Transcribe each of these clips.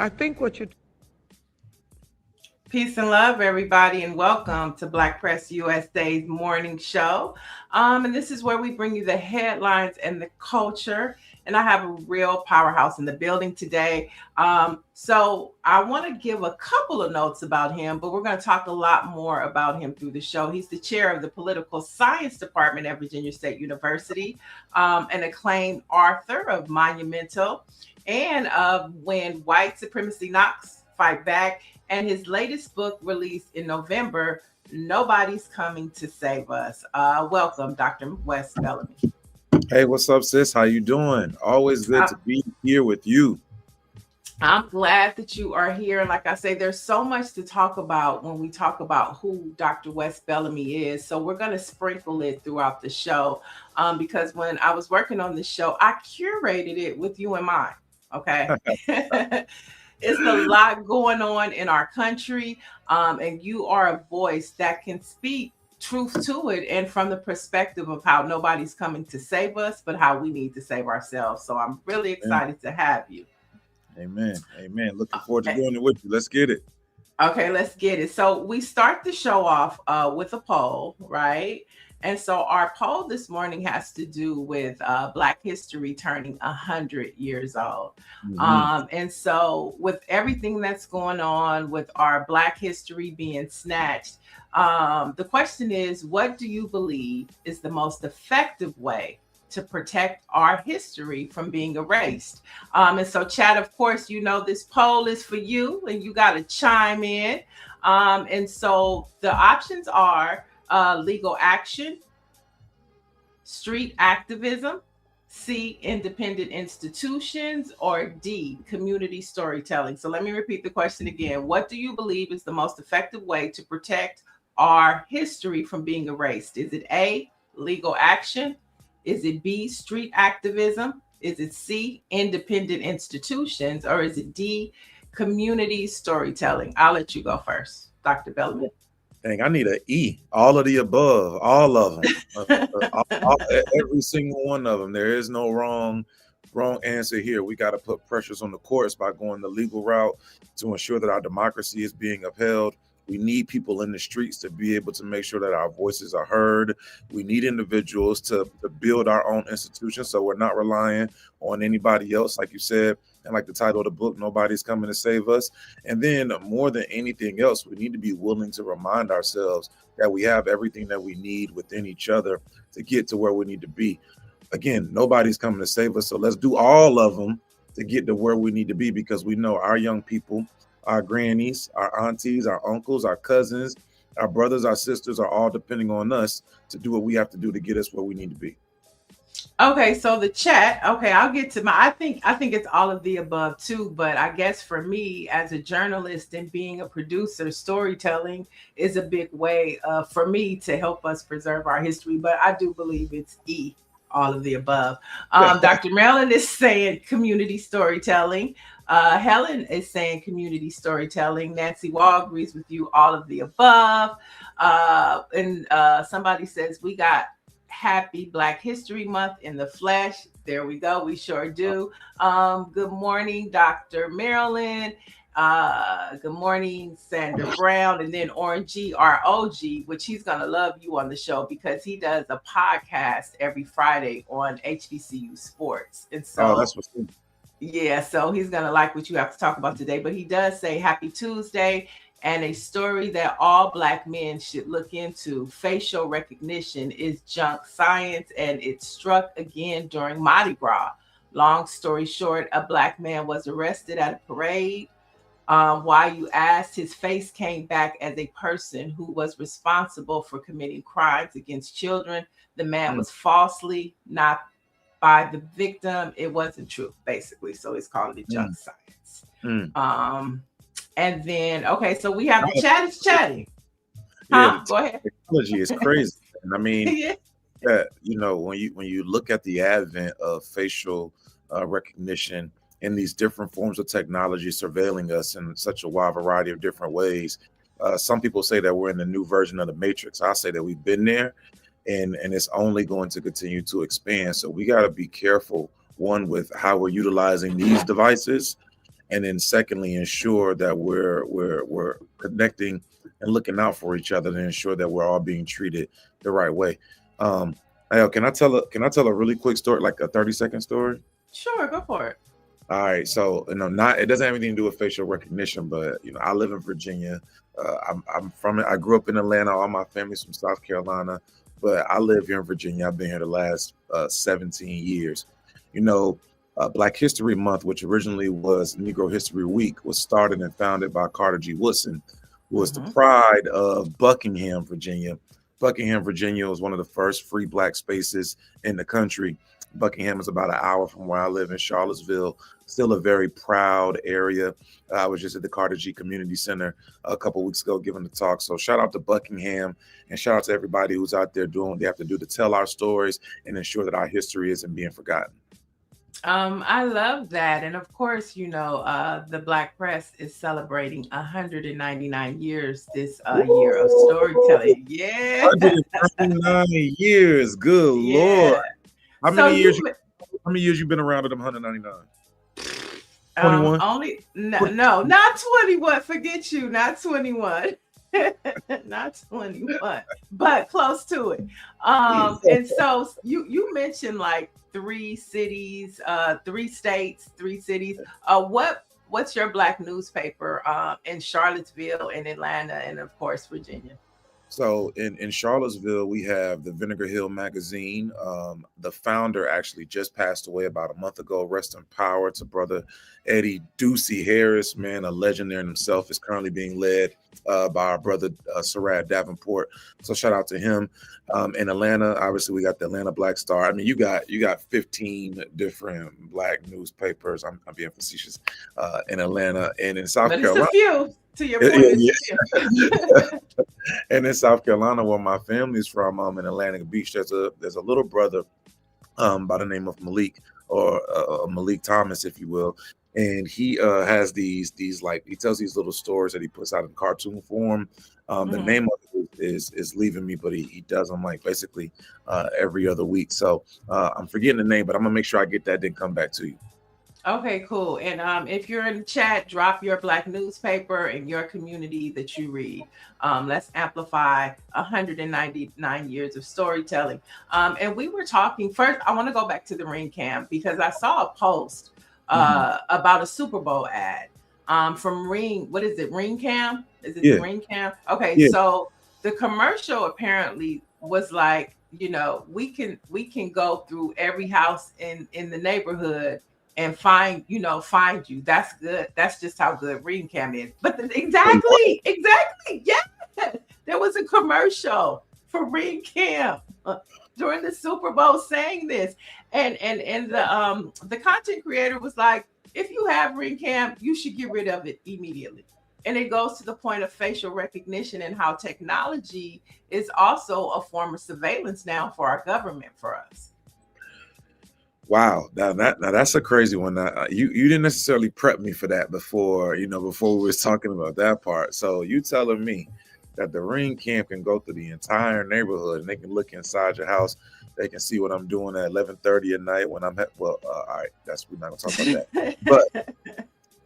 I think what you Peace and love, everybody, and welcome to Black Press USA's morning show. And this is where we bring you the headlines and the culture. And I have a real powerhouse in the building today. So I want to give a couple of notes about him, but we're going to talk a lot more about him through the show. He's the chair of the Political Science Department at Virginia State University, an acclaimed author of Monumental and of When White Supremacy Knocks Fight Back, and his latest book released in November, Nobody's Coming to Save Us. Welcome, Dr. Wes Bellamy. Hey, what's up, sis? How you doing? Always good to be here with you. I'm glad that you are here. And like I say, there's so much to talk about when we talk about who Dr. Wes Bellamy is. So we're going to sprinkle it throughout the show because when I was working on the show, I curated it with you in mind. Okay. It's a lot going on in our country, and you are a voice that can speak truth to it and from the perspective of how nobody's coming to save us, but how we need to save ourselves. So I'm really excited to have you. Amen. Amen. Looking forward to doing it with you. Let's get it. Okay, let's get it. So we start the show off with a poll, right? And so our poll this morning has to do with Black history turning 100 years old. And so with everything that's going on with our Black history being snatched, the question is, what do you believe is the most effective way to protect our history from being erased? And so, Chad, of course, you know this poll is for you and you got to chime in. And so the options are legal action, street activism, C, independent institutions, or D, community storytelling. So let me repeat the question again. What do you believe is the most effective way to protect our history from being erased? Is it A, legal action? Is it B, street activism? Is it C, independent institutions? Or is it D, community storytelling? I'll let you go first, Dr. Bellamy. Dang, I need an E. All of the above, all of them, every single one of them. There is no wrong answer here. We got to put pressures on the courts by going the legal route to ensure that our democracy is being upheld. We need people in the streets to be able to make sure that our voices are heard. We need individuals to build our own institutions so we're not relying on anybody else, like you said, and like the title of the book, Nobody's Coming to Save Us. And then more than anything else, we need to be willing to remind ourselves that we have everything that we need within each other to get to where we need to be. Again, nobody's coming to save us. So let's do all of them to get to where we need to be, because we know our young people, our grannies, our aunties, our uncles, our cousins, our brothers, our sisters are all depending on us to do what we have to do to get us where we need to be. Okay, so the chat. Okay, I'll get to my. I think it's all of the above too. But I guess for me, as a journalist and being a producer, storytelling is a big way for me to help us preserve our history. But I do believe it's E, all of the above. Dr. Marilyn is saying community storytelling. Helen is saying community storytelling. Nancy Wall agrees with you, all of the above. And somebody says we got Happy Black History Month in the flesh. There we go. We sure do. Good morning, Dr. Marilyn. Good morning, Sandra Brown. And then Orange G, our OG, which he's going to love you on the show because he does a podcast every Friday on HBCU Sports. And so, that's what's good. Yeah, so he's going to like what you have to talk about today. But he does say Happy Tuesday. And a story that all Black men should look into. Facial recognition is junk science, and it struck again during Mardi Gras. Long story short, a Black man was arrested at a parade. While you asked, his face came back as a person who was responsible for committing crimes against children. The man was falsely not by the victim. It wasn't true, basically. So it's called the junk science. And then, okay, so we have the chat is chatting. Go ahead. Technology is crazy. And I mean, that, you know, when you look at the advent of facial recognition and these different forms of technology surveilling us in such a wide variety of different ways, some people say that we're in the new version of the Matrix. I say that we've been there, and it's only going to continue to expand. So we got to be careful, one, with how we're utilizing these devices, and then secondly, ensure that we're connecting and looking out for each other to ensure that we're all being treated the right way. Um, can I tell a really quick story, like a 30-second story? Sure, go for it. All right, so not it doesn't have anything to do with facial recognition, but I live in Virginia. I'm from it. I grew up in Atlanta. All my family's from South Carolina, but I live here in Virginia. I've been here the last 17 years. You know, Black History Month, which originally was Negro History Week, was started and founded by Carter G. Woodson, who was the pride of Buckingham, Virginia. Buckingham, Virginia was one of the first free Black spaces in the country. Buckingham is about an hour from where I live in Charlottesville. Still a very proud area. I was just at the Carter G Community Center a couple weeks ago giving the talk. So shout out to Buckingham and shout out to everybody who's out there doing what they have to do to tell our stories and ensure that our history isn't being forgotten. I love that. And of course, the Black press is celebrating 199 years this year of storytelling. Yeah. 199 years. Good Yeah. Lord. How many years you been around at them 199? 21? No, not 21. Forget you, not 21. Not 21, but close to it. And so you mentioned like 3 cities, 3 states, 3 cities. What's your Black newspaper in Charlottesville and Atlanta and of course Virginia? So in Charlottesville, we have the Vinegar Hill magazine. The founder actually just passed away about a month ago. Rest in power to brother Eddie Ducey Harris, man, a legend there in himself, is currently being led by our brother Sarad Davenport. So shout out to him. In Atlanta, obviously we got the Atlanta Black Star. I mean, you got 15 different Black newspapers. I'm being facetious in Atlanta and in South Carolina. It's a few. To your point, and in South Carolina, where my family's from, in Atlantic Beach, there's a little brother by the name of Malik, or Malik Thomas, if you will, and he has these like, he tells these little stories that he puts out in cartoon form. The name of it is leaving me, but he does them like basically every other week. So I'm forgetting the name, but I'm gonna make sure I get that, then come back to you. Okay, cool. And if you're in the chat, drop your Black newspaper in your community that you read. Let's amplify 199 years of storytelling. And we were talking first. I want to go back to the ring cam because I saw a post about a Super Bowl ad from Ring. What is it? Ring Cam? Is it the Ring Cam? Okay, so the commercial apparently was like, we can go through every house in the neighborhood and find you. That's good. That's just how good Ring Cam is. But exactly. Yeah, there was a commercial for Ring Cam during the Super Bowl saying this, and the content creator was like, if you have Ring Cam, you should get rid of it immediately. And it goes to the point of facial recognition and how technology is also a form of surveillance now for our government, for us. Wow, now that's a crazy one. You didn't necessarily prep me for that before we was talking about that part. So you telling me that the Ring Cam can go through the entire neighborhood and they can look inside your house, they can see what I'm doing at 11:30 at night when I'm at. Well, all right, we're not gonna talk about that. But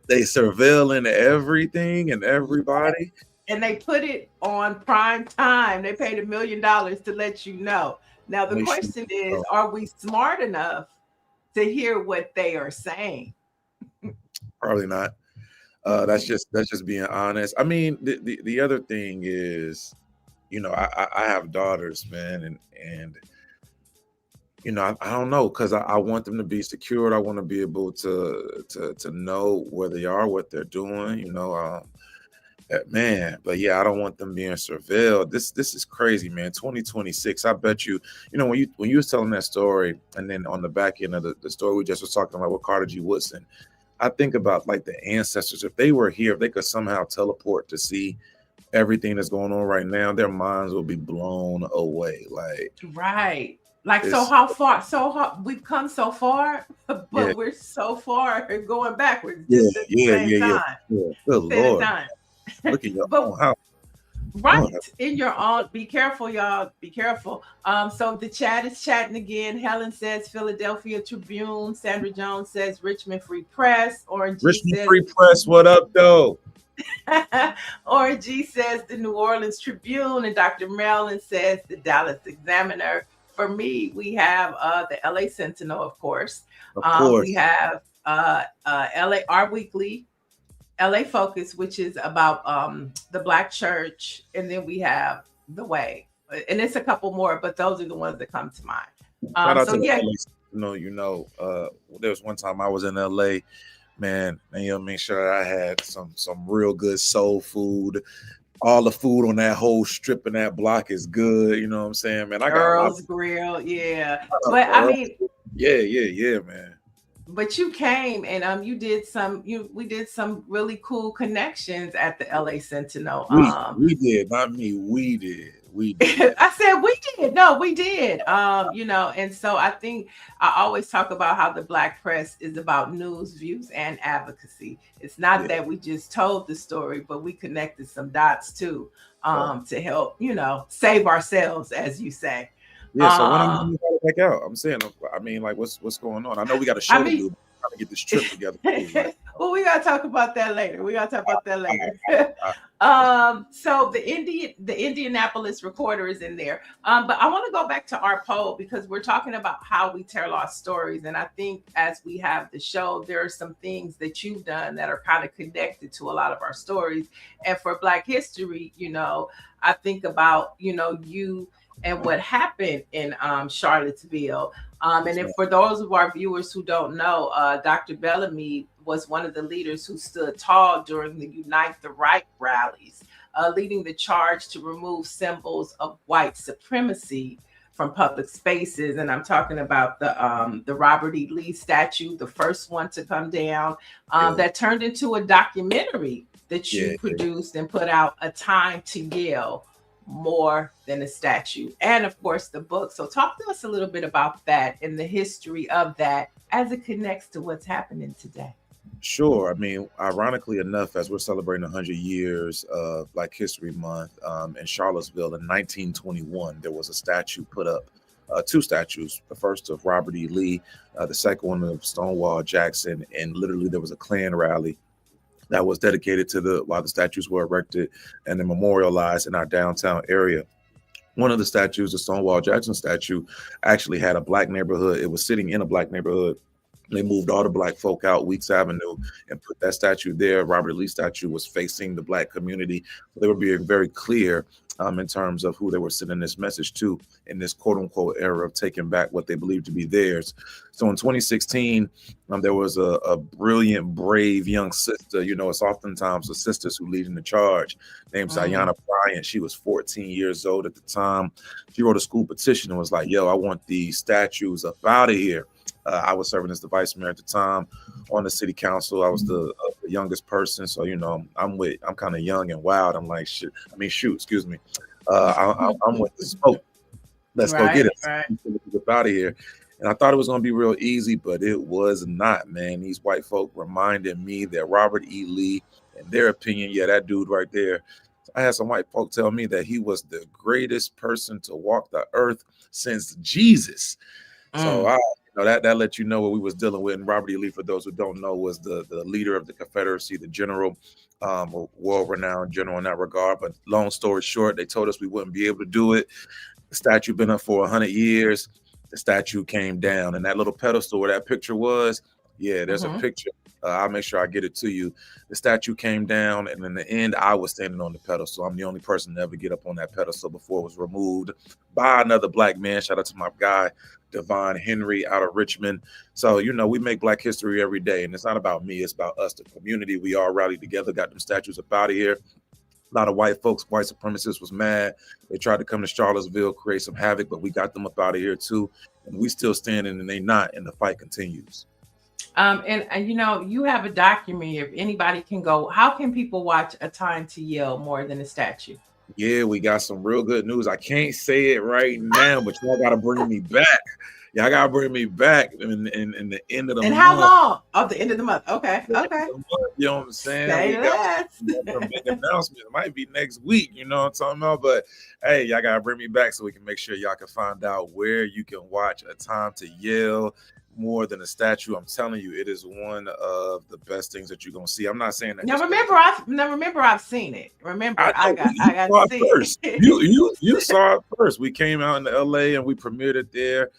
they surveilling everything and everybody, and they put it on prime time. They paid $1 million to let you know. Now the question is, are we smart enough to hear what they are saying? Probably not. That's just being honest. I mean, the other thing is, I have daughters, man, and I don't know, because I want them to be secured. I want to be able to know where they are, what they're doing, man. But yeah, I don't want them being surveilled. This is crazy, man. 2026. I bet you, when you was telling that story, and then on the back end of the story we just was talking about with Carter G. Woodson, I think about like the ancestors. If they were here, if they could somehow teleport to see everything that's going on right now, their minds will be blown away. Like, right. Like, so how we've come so far, but we're so far going backwards. Just at the same time. Good Lord. Look at your own house. Right, in your own. Be careful, y'all. Be careful. So the chat is chatting again. Helen says Philadelphia Tribune. Sandra Jones says Richmond Free Press. Orange G Richmond says Free Press, what up, though? Orange G says the New Orleans Tribune, and Dr. Maryland says the Dallas Examiner. For me, we have the LA Sentinel, of course. Of course. We have LA Our Weekly, LA Focus, which is about the Black church, and then we have The Way, and it's a couple more, but those are the ones that come to mind. Shout out So to the yeah, there was one time I was in LA, man, and you know what I mean, sure, I had some real good soul food. All the food on that whole strip and that block is good. You know what I'm saying, man? I got Earl's Grill, yeah. of But I Earl. mean, Yeah, man. but you came and we did some really cool connections at the LA Sentinel. We did, not me. We did. I said we did. No, we did. And so I think I always talk about how the Black press is about news, views, and advocacy. It's not that we just told the story, but we connected some dots too, to help, save ourselves, as you say. Yeah, so when I'm going to back out, I'm saying, I mean, like, what's going on? I know we got a show to do. Trying to get this trip together. Well, we gotta talk about that later. So the Indianapolis Recorder is in there. But I want to go back to our poll because we're talking about how we tell our stories. And I think as we have the show, there are some things that you've done that are kind of connected to a lot of our stories. And for Black history, I think about, you and what happened in Charlottesville. And then for those of our viewers who don't know, Dr. Bellamy was one of the leaders who stood tall during the Unite the Right rallies, leading the charge to remove symbols of white supremacy from public spaces. And I'm talking about the Robert E. Lee statue, the first one to come down, that turned into a documentary that you produced and put out, A Time to Yell, More Than a Statue, and of course the book. So talk to us a little bit about that and the history of that as it connects to what's happening today. Sure. I mean, ironically enough, as we're celebrating 100 years of Black History Month, in Charlottesville in 1921, there was a statue put up, two statues, the first of Robert E. Lee, the second one of Stonewall Jackson, and literally there was a Klan rally that was dedicated to while the statues were erected and then memorialized in our downtown area. One of the statues, the Stonewall Jackson statue, actually had a Black neighborhood. It was sitting in a Black neighborhood. They moved all the Black folk out Weeks Avenue and put that statue there. Robert Lee statue was facing the Black community. So they were being very clear in terms of who they were sending this message to in this quote unquote era of taking back what they believed to be theirs. So in 2016, there was a brilliant, brave young sister. It's oftentimes the sisters who lead in the charge, named Zayana Bryant. She was 14 years old at the time. She wrote a school petition and was like, yo, I want these statues up out of here. I was serving as the vice mayor at the time on the city council. I was the youngest person. So, I'm kind of young and wild. I'm like, excuse me. I'm with the smoke. Let's go get it. Right. Get out of here. And I thought it was going to be real easy, but it was not, man. These white folk reminded me that Robert E. Lee, in their opinion, that dude right there, I had some white folk tell me that he was the greatest person to walk the earth since Jesus. So that let you know what we was dealing with. And Robert E. Lee, for those who don't know, was the leader of the Confederacy, the general, world-renowned general in that regard. But long story short, they told us we wouldn't be able to do it. The statue been up for 100 years. The statue came down, and that little pedestal where that picture was, there's a picture. I'll make sure I get it to you. The statue came down, and in the end, I was standing on the pedestal. I'm the only person to ever get up on that pedestal before it was removed by another Black man. Shout out to my guy, Devon Henry, out of Richmond. So, we make Black history every day, and it's not about me. It's about us, the community. We all rallied together, got them statues up out of here. A lot of white folks, white supremacists was mad. They tried to come to Charlottesville, create some havoc, but we got them up out of here too. And we still standing and they not, and the fight continues. And you have a documentary. If anybody can go, how can people watch A Time to Yell, More Than a Statue? Yeah, we got some real good news. I can't say it right now, but y'all got to bring me back. Y'all gotta bring me back in the end of the And how month. long? Oh, the end of the month. Okay. The end Okay. of the month, you know what I'm saying? Say We less. got some big announcements. It might be next week, you know what I'm talking about? But hey, y'all gotta bring me back so we can make sure y'all can find out where you can watch A Time to Yell more than a statue. I'm telling you, it is one of the best things that you're gonna see. I'm not saying that Now just because remember I've seen it. I Remember know I you got to saw it see first. it. You saw it first. We came out in the LA and we premiered it there.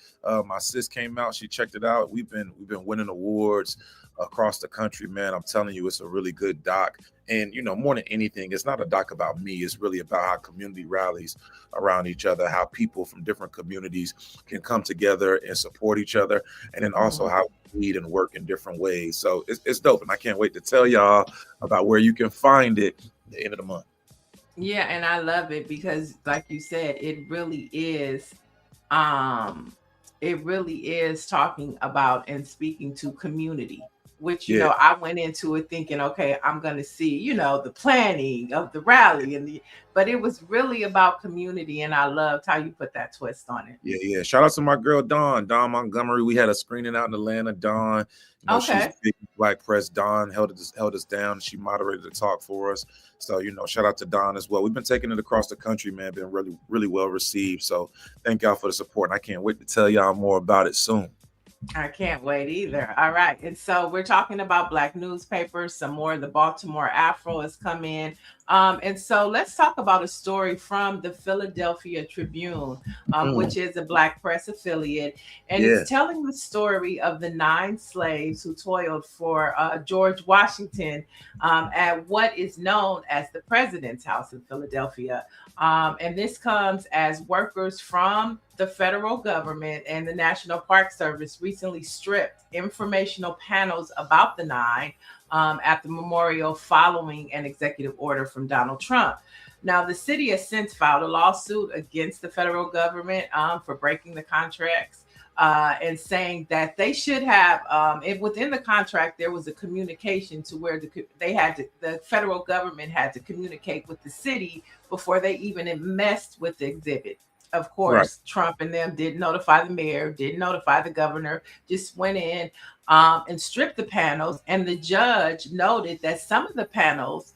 My sis came out, she checked it out. We've been winning awards across the country, man. I'm telling you, it's a really good doc. And you know, more than anything, it's not a doc about me. It's really about how community rallies around each other, how people from different communities can come together and support each other, and then also Mhm. how we lead and work in different ways. So it's dope, and I can't wait to tell y'all about where you can find it at the end of the month. Yeah, and I love it because like you said, um it really is talking about and speaking to community, which Yeah, I went into it thinking, okay, I'm going to see, the planning of the rally but it was really about community, and I loved how you put that twist on it. yeah, yeah. Shout out to my girl Dawn Montgomery. We had a screening out in Atlanta. Dawn, she's Okay. big in Black press. Dawn held us down. She moderated the talk for us. So shout out to Dawn as well. We've been taking it across the country, man. Been really, really well received. So thank y'all for the support. And I can't wait to tell y'all more about it soon. I can't wait either. All right. And so we're talking about Black newspapers. Some more of the Baltimore Afro has come in. And so let's talk about a story from the Philadelphia Tribune, Mm, which is a Black press affiliate. And yeah, it's telling the story of the 9 slaves who toiled for George Washington at what is known as the President's House in Philadelphia. And this comes as workers from the federal government and the National Park Service recently stripped informational panels about the 9 at the memorial following an executive order from Donald Trump. Now, the city has since filed a lawsuit against the federal government for breaking the contracts. And saying that they should have, if within the contract there was a communication to where the federal government had to communicate with the city before they even messed with the exhibit. Of right. course, Trump and them didn't notify the mayor, didn't notify the governor, just went in and stripped the panels. And the judge noted that some of the panels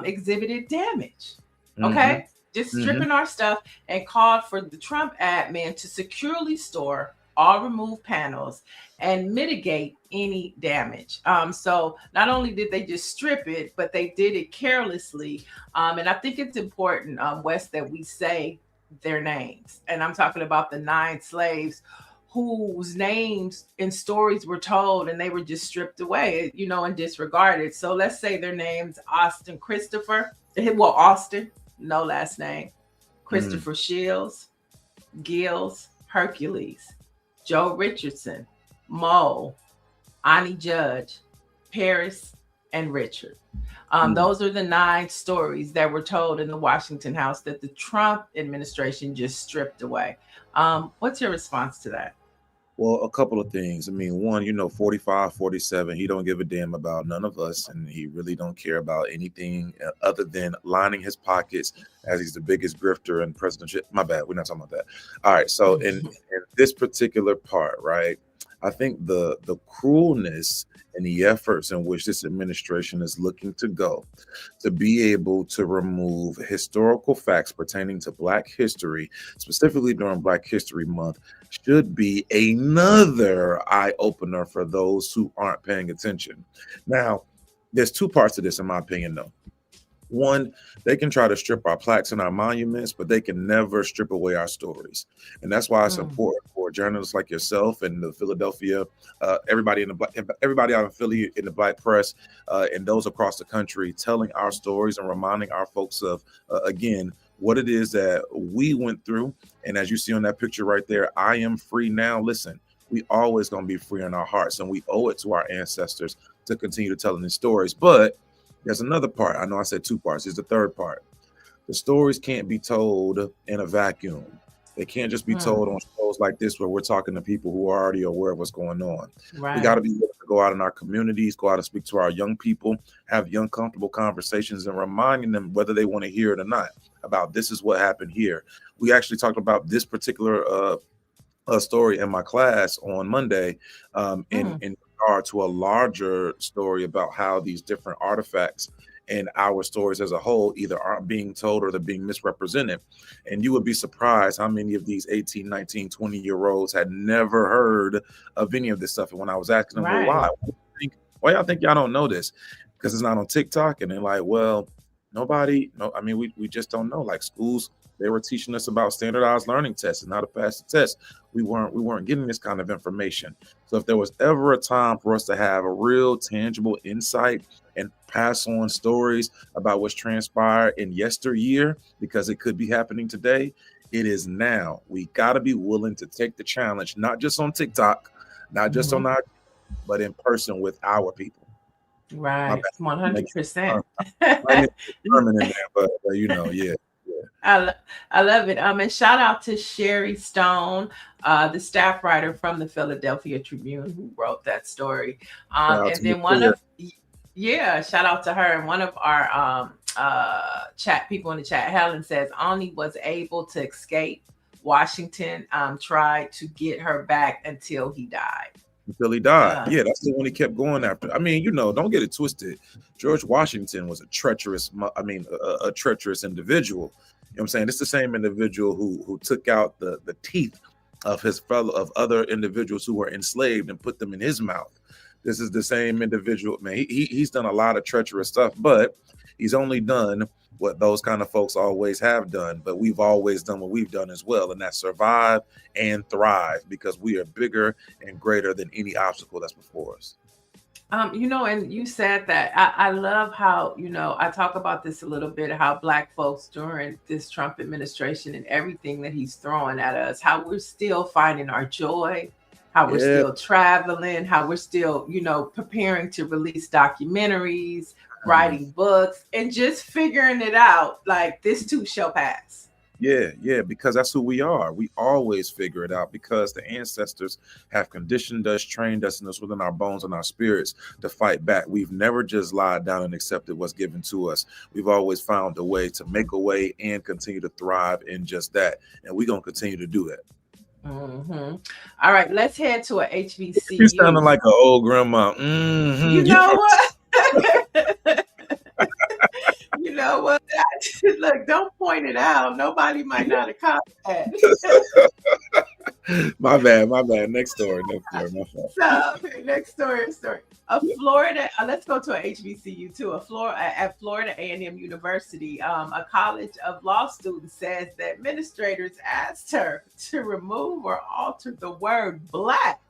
exhibited damage. Mm-hmm. Okay, just Mm-hmm. stripping our stuff, and called for the Trump admin to securely store all removed panels and mitigate any damage. So not only did they just strip it, but they did it carelessly. And I think it's important, Wes, that we say their names. And I'm talking about the 9 slaves whose names and stories were told and they were just stripped away, and disregarded. So let's say their names: Austin Christopher, well, Austin, no last name, Mm-hmm. Christopher Shields, Gills, Hercules, Joe Richardson, Mo, Ani Judge, Paris, and Richard. Mm. Those are the 9 stories that were told in the Washington House that the Trump administration just stripped away. What's your response to that? Well, a couple of things. I mean, one, 45, 47, he don't give a damn about none of us, and he really don't care about anything other than lining his pockets as he's the biggest grifter in presidentship. My bad, we're not talking about that. All right, so in this particular part, right, I think the cruelness and the efforts in which this administration is looking to go to be able to remove historical facts pertaining to Black history, specifically during Black History Month, should be another eye opener for those who aren't paying attention. Now, there's two parts to this, in my opinion, though. One, they can try to strip our plaques and our monuments, but they can never strip away our stories. And that's why it's Mm, important for journalists like yourself and the Philadelphia, everybody out in Philly in the Black press, and those across the country, telling our stories and reminding our folks of, again, what it is that we went through. And as you see on that picture right there, I am free now. Listen, we always going to be free in our hearts, and we owe it to our ancestors to continue to tell these stories. But there's another part. I know I said two parts. Here's the third part. The stories can't be told in a vacuum. They can't just be mm, told on shows like this where we're talking to people who are already aware of what's going on. We got right. to be willing to go out in our communities, go out and speak to our young people, have young, comfortable conversations, and reminding them, whether they want to hear it or not, about this is what happened here. We actually talked about this particular a story in my class on Monday, Mm, in regard to a larger story about how these different artifacts and our stories as a whole either aren't being told or they're being misrepresented. And you would be surprised how many of these 18, 19, 20-year-olds had never heard of any of this stuff. And when I was asking them, well, right. why y'all think y'all don't know this? Because it's not on TikTok. And they're like, well, nobody, no, I mean, we just don't know. Like schools, they were teaching us about standardized learning tests and how to pass the test. We weren't getting this kind of information. So if there was ever a time for us to have a real tangible insight and pass on stories about what's transpired in yesteryear, because it could be happening today, it is now. We got to be willing to take the challenge, not just on TikTok, not just Mhm. on our, but in person with our people. My Right. bad. I might get, 100%. might get German in there, but yeah, yeah, I, lo- I love it. And shout out to Sherry Stone, the staff writer from the Philadelphia Tribune, who wrote that story. shout out And to you. then yeah, shout out to her. And one of our chat people in the chat, Helen says, Ani was able to escape Washington, tried to get her back until he died. Until he died. Uh, Yeah, that's the one he kept going after. I mean, don't get it twisted. George Washington was a treacherous, a treacherous individual. You know what I'm saying? It's the same individual who took out the teeth of of other individuals who were enslaved and put them in his mouth. This is the same individual, man. He's done a lot of treacherous stuff, but he's only done what those kind of folks always have done. But we've always done what we've done as well, and that's survive and thrive because we are bigger and greater than any obstacle that's before us. and you said that. I love how, I talk about this a little bit, how Black folks during this Trump administration and everything that he's throwing at us, how we're still finding our joy, how we're Yeah. still traveling, how we're still, preparing to release documentaries, writing books, and just figuring it out. Like, this too shall pass. Yeah, because that's who we are. We always figure it out because the ancestors have conditioned us, trained us, and us within our bones and our spirits to fight back. We've never just lied down and accepted what's given to us. We've always found a way to make a way and continue to thrive in just that. And we're going to continue to do that. Hmm. All right, let's head to a You sounding HBCU. like an old grandma. You You know what? You know what? Look, don't point it out. Nobody might not have caught that. my bad, my bad. Next story, my fault. So, okay, next story. A Florida. Let's go to a HBCU too. At Florida A&M University, a college of law students says that administrators asked her to remove or alter the word "black"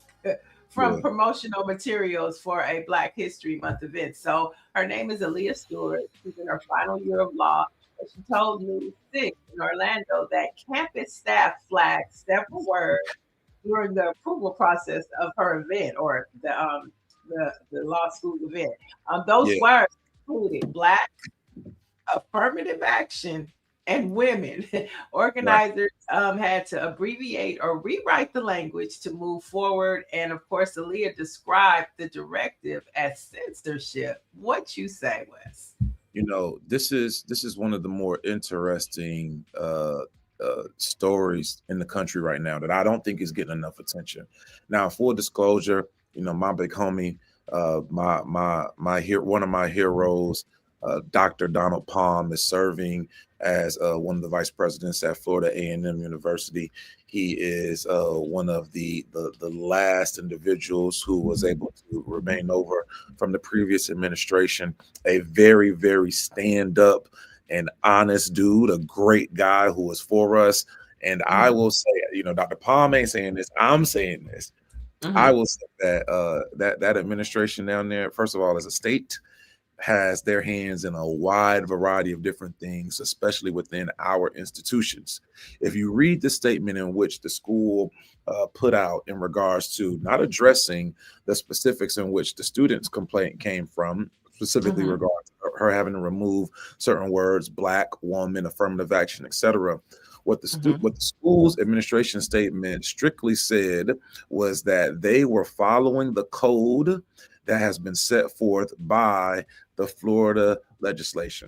from Yeah, promotional materials for a Black History Month event. So her name is Aaliyah Stewart. She's in her final year of law. And she told News 6 in Orlando that campus staff flagged several words during the approval process of her event, or the law school event. Those yeah, words included Black, affirmative action, and women. right. Organizers had to abbreviate or rewrite the language to move forward. And of course, Aaliyah described the directive as censorship. What you say, Wes? This is one of the more interesting stories in the country right now that I don't think is getting enough attention. Now, full disclosure, my big homie, one of my heroes, Dr. Donald Palm, is serving as one of the vice presidents at Florida A&M University. He is one of the last individuals who was able to remain over from the previous administration. A very, very stand up and honest dude, a great guy who was for us. And I Mm-hmm. will say, Dr. Palm ain't saying this. I'm saying this. I Mm-hmm. will say that that administration down there, first of all, as a state, has their hands in a wide variety of different things, especially within our institutions. If you read the statement in which the school put out in regards to not addressing the specifics in which the students' complaint came from, specifically Mm-hmm. regarding her having to remove certain words, black, woman, affirmative action, etc. Mm-hmm. What the school's administration statement strictly said was that they were following the code that has been set forth by the Florida legislator.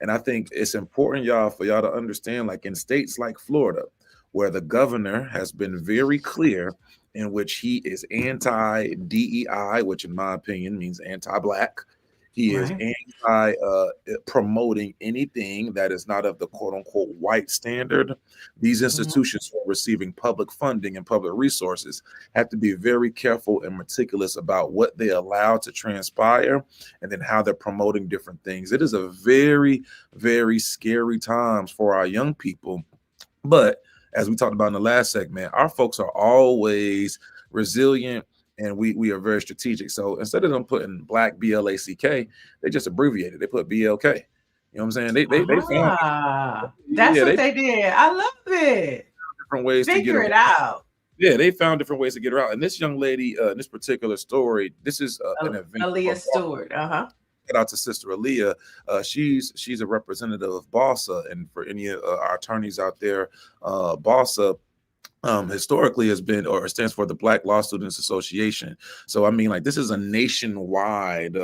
And I think it's important, y'all, for y'all to understand, like in states like Florida, where the governor has been very clear in which he is anti-DEI, which in my opinion means anti-black. He is Right. anti promoting anything that is not of the quote unquote white standard. These Mhm. institutions who are receiving public funding and public resources have to be very careful and meticulous about what they allow to transpire and then how they're promoting different things. It is a very, very scary times for our young people. But as we talked about in the last segment, our folks are always resilient and we are very strategic. So instead of them putting black BLACK, they just abbreviated. They put BLK. You know what I'm saying? They found That's yeah, what they they did. I love it. different ways to get Figure around. it out. Yeah, they found different ways to get around. And this young lady, in this particular story, this is an event Aaliyah for Stewart. Uh-huh. shout out to Sister Aaliyah. She's a representative of BOSA, and for any our attorneys out there, BOSA historically has been or stands for the Black Law Students Association. So I mean, like this is a nationwide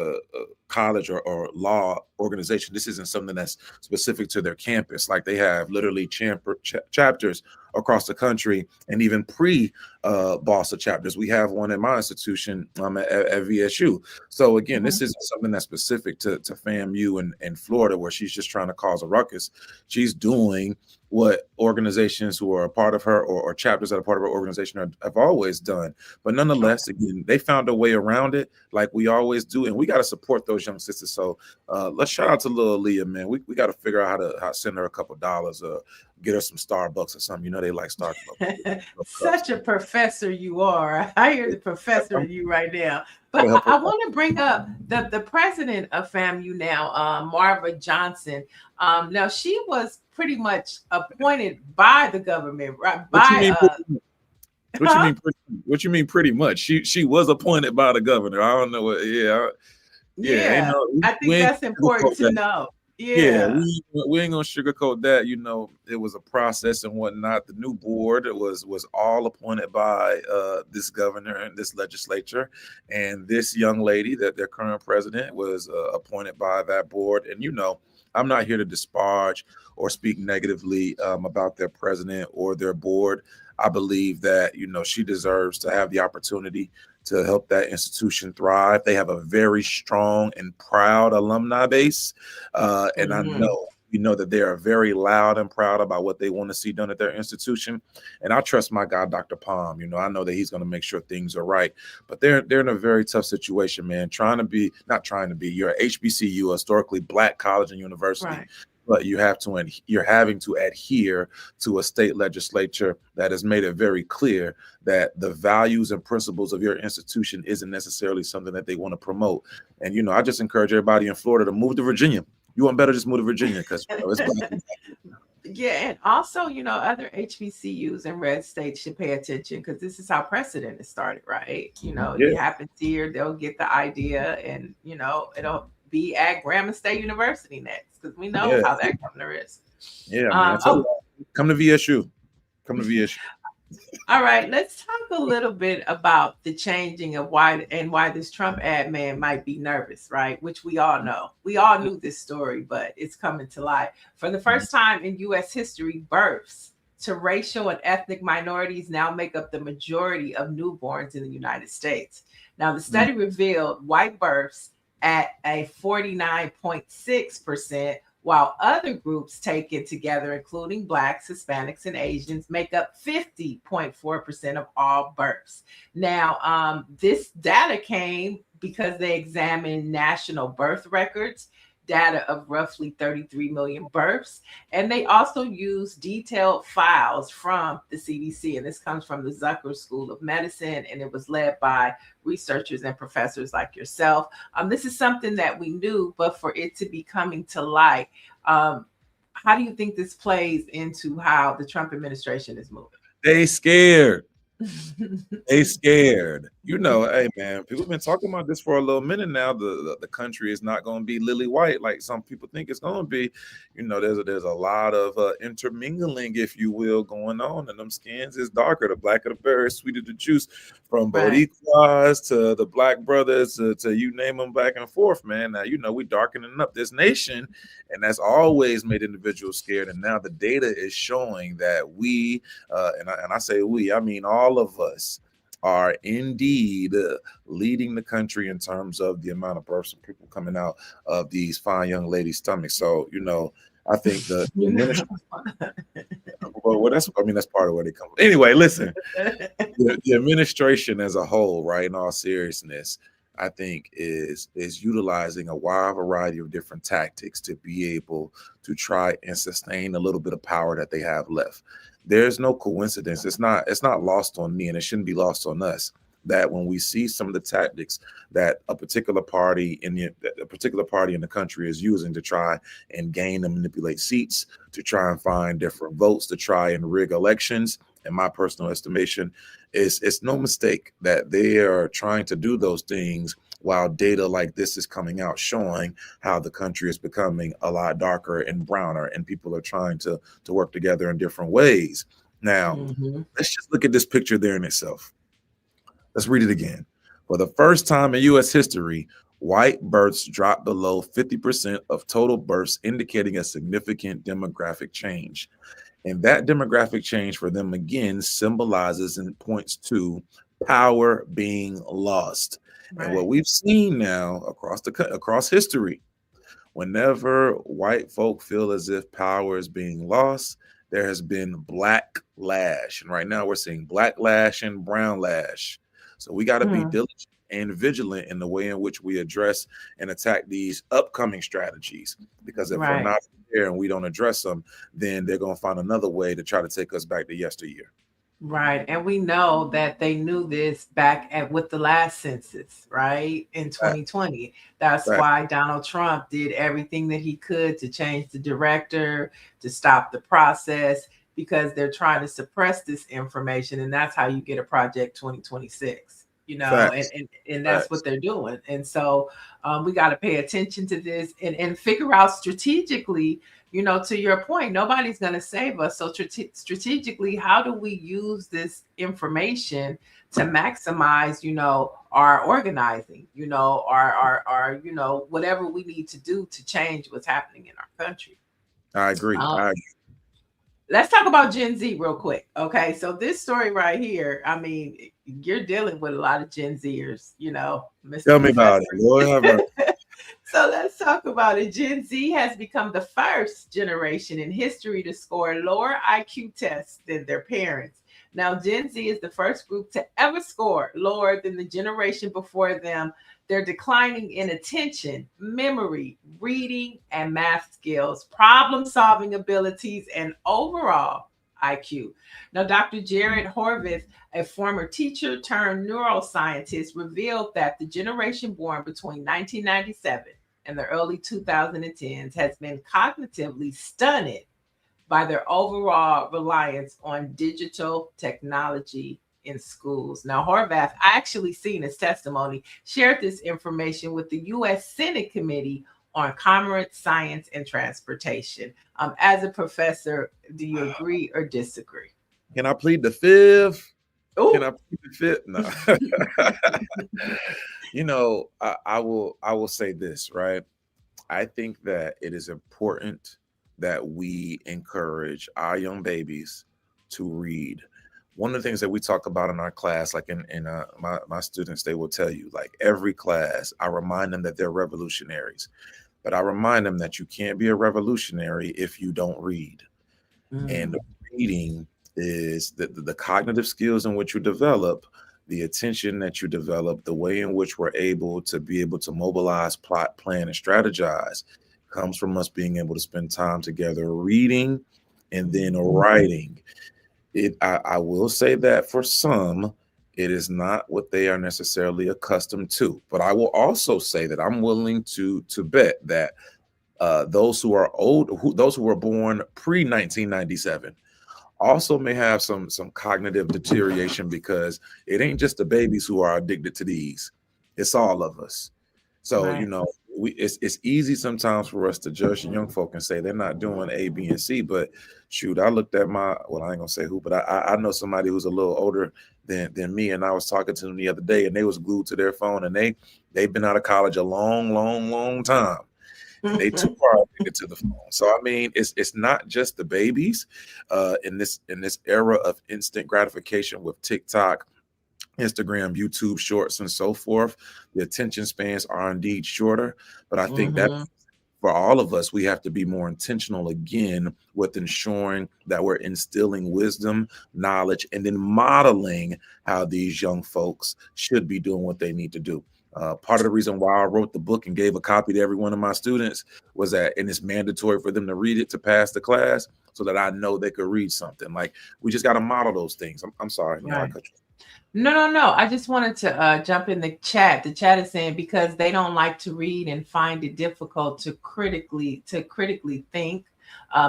college or law organization. This isn't something that's specific to their campus. Like they have literally chapters across the country, and even pre BOSA chapters. We have one at my institution at VSU. So again, Mhm. this isn't something that's specific to FAMU and Florida, where she's just trying to cause a ruckus. She's doing what organizations who are a part of her or chapters that are part of her organization have always done. But nonetheless, again, they found a way around it like we always do. And we got to support those young sisters. So let's shout out to little Leah, man. We got to figure out how to send her a couple dollars, get her some Starbucks or something. You know, they like Starbucks. Such a professor you are. I hear the professor in you right now. Gotta But help her I want to bring up the president of FAMU now, Marva Johnson. Now she was pretty much appointed by the government, right? What you By mean? What you huh? mean? What you mean? Pretty much. She was appointed by the governor. I don't know what. Yeah, yeah. Ain't Yeah, no. I We think ain't that's gonna important sugarcoat to that. know. Yeah, Yeah. we ain't gonna sugarcoat that. You know, it was a process and whatnot. The new board was all appointed by this governor and this legislature, and this young lady that their current president was appointed by that board. And you know, I'm not here to disparage or speak negatively about their president or their board. I believe that you know she deserves to have the opportunity to help that institution thrive. They have a very strong and proud alumni base, and I Mhm. know you know that they are very loud and proud about what they want to see done at their institution. And I trust my guy, Dr. Palm. You know, I know that he's going to make sure things are right. But they're in a very tough situation, man. Not trying to be. You're at HBCU, historically black college and university, Right. but you're having to adhere to a state legislature that has made it very clear that the values and principles of your institution isn't necessarily something that they want to promote. And you know, I just encourage everybody in Florida to move to Virginia. You want better, just move to Virginia because you know, it's black. Yeah, and also, other HBCUs and red states should pay attention because this is how precedent is started, right? Yeah, It happens here, they'll get the idea, and it'll be at Grambling State University next because we know yeah, how that governor is. yeah, man. Tell Oh, you, come to VSU. Come to VSU. all right, let's talk a little bit about the changing of why this Trump ad man might be nervous, right? Which we all know. We all knew this story, but it's coming to light. For the first time in US history, births to racial and ethnic minorities now make up the majority of newborns in the United States. Now, the study revealed white births at a 49.6%, while other groups taken together, including Blacks, Hispanics, and Asians, make up 50.4% of all births. Now, this data came because they examined national birth records, data of roughly 33 million births, and they also used detailed files from the CDC. And this comes from the Zucker School of Medicine, and it was led by researchers and professors like yourself. This is something that we knew, but for it to be coming to light, how do you think this plays into how the Trump administration is moving? They scared. They scared. Hey man, people have been talking about this for a little minute now. The country is not going to be lily white like some people think it's going to be. There's a lot of intermingling, if you will, going on, and them skins is darker. The blacker the berry, sweeter the juice. From Right. Boricuas to the Black brothers to you name them, back and forth, man. Now we darkening up this nation, and that's always made individuals scared. And now the data is showing that we, and I say we, I mean all of us, are indeed leading the country in terms of the amount of births and people coming out of these fine young ladies' stomachs. So, I think the You administration, know. well, that's part of where they come from. Anyway, listen, the administration as a whole, right, in all seriousness, I think is utilizing a wide variety of different tactics to be able to try and sustain a little bit of power that they have left. There's no coincidence. It's not lost on me, and it shouldn't be lost on us, that when we see some of the tactics that a particular party in the country is using to try and gain and manipulate seats, to try and find different votes, to try and rig elections, in my personal estimation, it's no mistake that they are trying to do those things while data like this is coming out showing how the country is becoming a lot darker and browner, and people are trying to work together in different ways. Now, Hmm. let's just look at this picture there in itself. Let's read it again. For the first time in U.S. history, white births dropped below 50% of total births, indicating a significant demographic change. And that demographic change for them again symbolizes and points to power being lost. And what Right. we've seen now across history, whenever white folk feel as if power is being lost, there has been black lash. And right now we're seeing black lash and brown lash. So we got to be Mm. diligent and vigilant in the way in which we address and attack these upcoming strategies. Because if we're Right. not there and we don't address them, then they're going to find another way to try to take us back to yesteryear. Right. And we know that they knew this back at with the last census, right? In Right, 2020. That's right, why Donald Trump did everything that he could to change the director, to stop the process, because they're trying to suppress this information. And that's how you get a Project 2026, facts, and that's what facts. they're doing. And so we got to pay attention to this and figure out strategically, to your point, nobody's going to save us. So strategically, how do we use this information to maximize, our organizing, our whatever we need to do to change what's happening in our country. I agree. Um, let's talk about Gen Z real quick. Okay. So this story right here, I mean, you're dealing with a lot of Gen Zers, Mr. Tell me about it. Professor. Lord have mercy. So let's talk about it. Gen Z has become the first generation in history to score lower IQ tests than their parents. Now, Gen Z is the first group to ever score lower than the generation before them. They're declining in attention, memory, reading, and math skills, problem solving abilities, and overall IQ. Now, Dr. Jared Horvath, a former teacher turned neuroscientist, revealed that the generation born between 1997 and the early 2010s has been cognitively stunned by their overall reliance on digital technology in schools. Now, Horvath, I actually seen his testimony, shared this information with the U.S. Senate Committee on Commerce, Science, and Transportation. As a professor, do you agree or disagree? Can I plead the fifth? Can Oh, I plead the fifth? No. I will say this, right? I think that it is important that we encourage our young babies to read. One of the things that we talk about in our class, like in my students, they will tell you, like every class, I remind them that they're revolutionaries, but I remind them that you can't be a revolutionary if you don't read. And mm, reading is the cognitive skills in which you develop, the attention that you develop, the way in which we're able to mobilize, plot, plan, and strategize comes from us being able to spend time together reading and then writing. I will say that for some, it is not what they are necessarily accustomed to. But I will also say that I'm willing to bet that those who are old, those who were born pre 1997 also may have some cognitive deterioration, because it ain't just the babies who are addicted to these. It's all of us. So, Right. it's easy sometimes for us to judge the young folk and say they're not doing A, B, and C. But shoot, I looked at well, I ain't gonna say who, but I know somebody who's a little older than me, and I was talking to them the other day, and they was glued to their phone, and they've been out of college a long, long, long time, and they too are addicted to the phone. So I mean, it's not just the babies. In this era of instant gratification with TikTok, Instagram, YouTube Shorts, and so forth, the attention spans are indeed shorter. But I think that Mm-hmm. for all of us, we have to be more intentional again with ensuring that we're instilling wisdom, knowledge, and then modeling how these young folks should be doing what they need to do. Part of the reason why I wrote the book and gave a copy to every one of my students was that, and it's mandatory for them to read it to pass the class, so that I know they could read something. Like, we just got to model those things. I'm sorry, I Right. cut you. No. I just wanted to jump in the chat. The chat is saying because they don't like to read and find it difficult to critically think.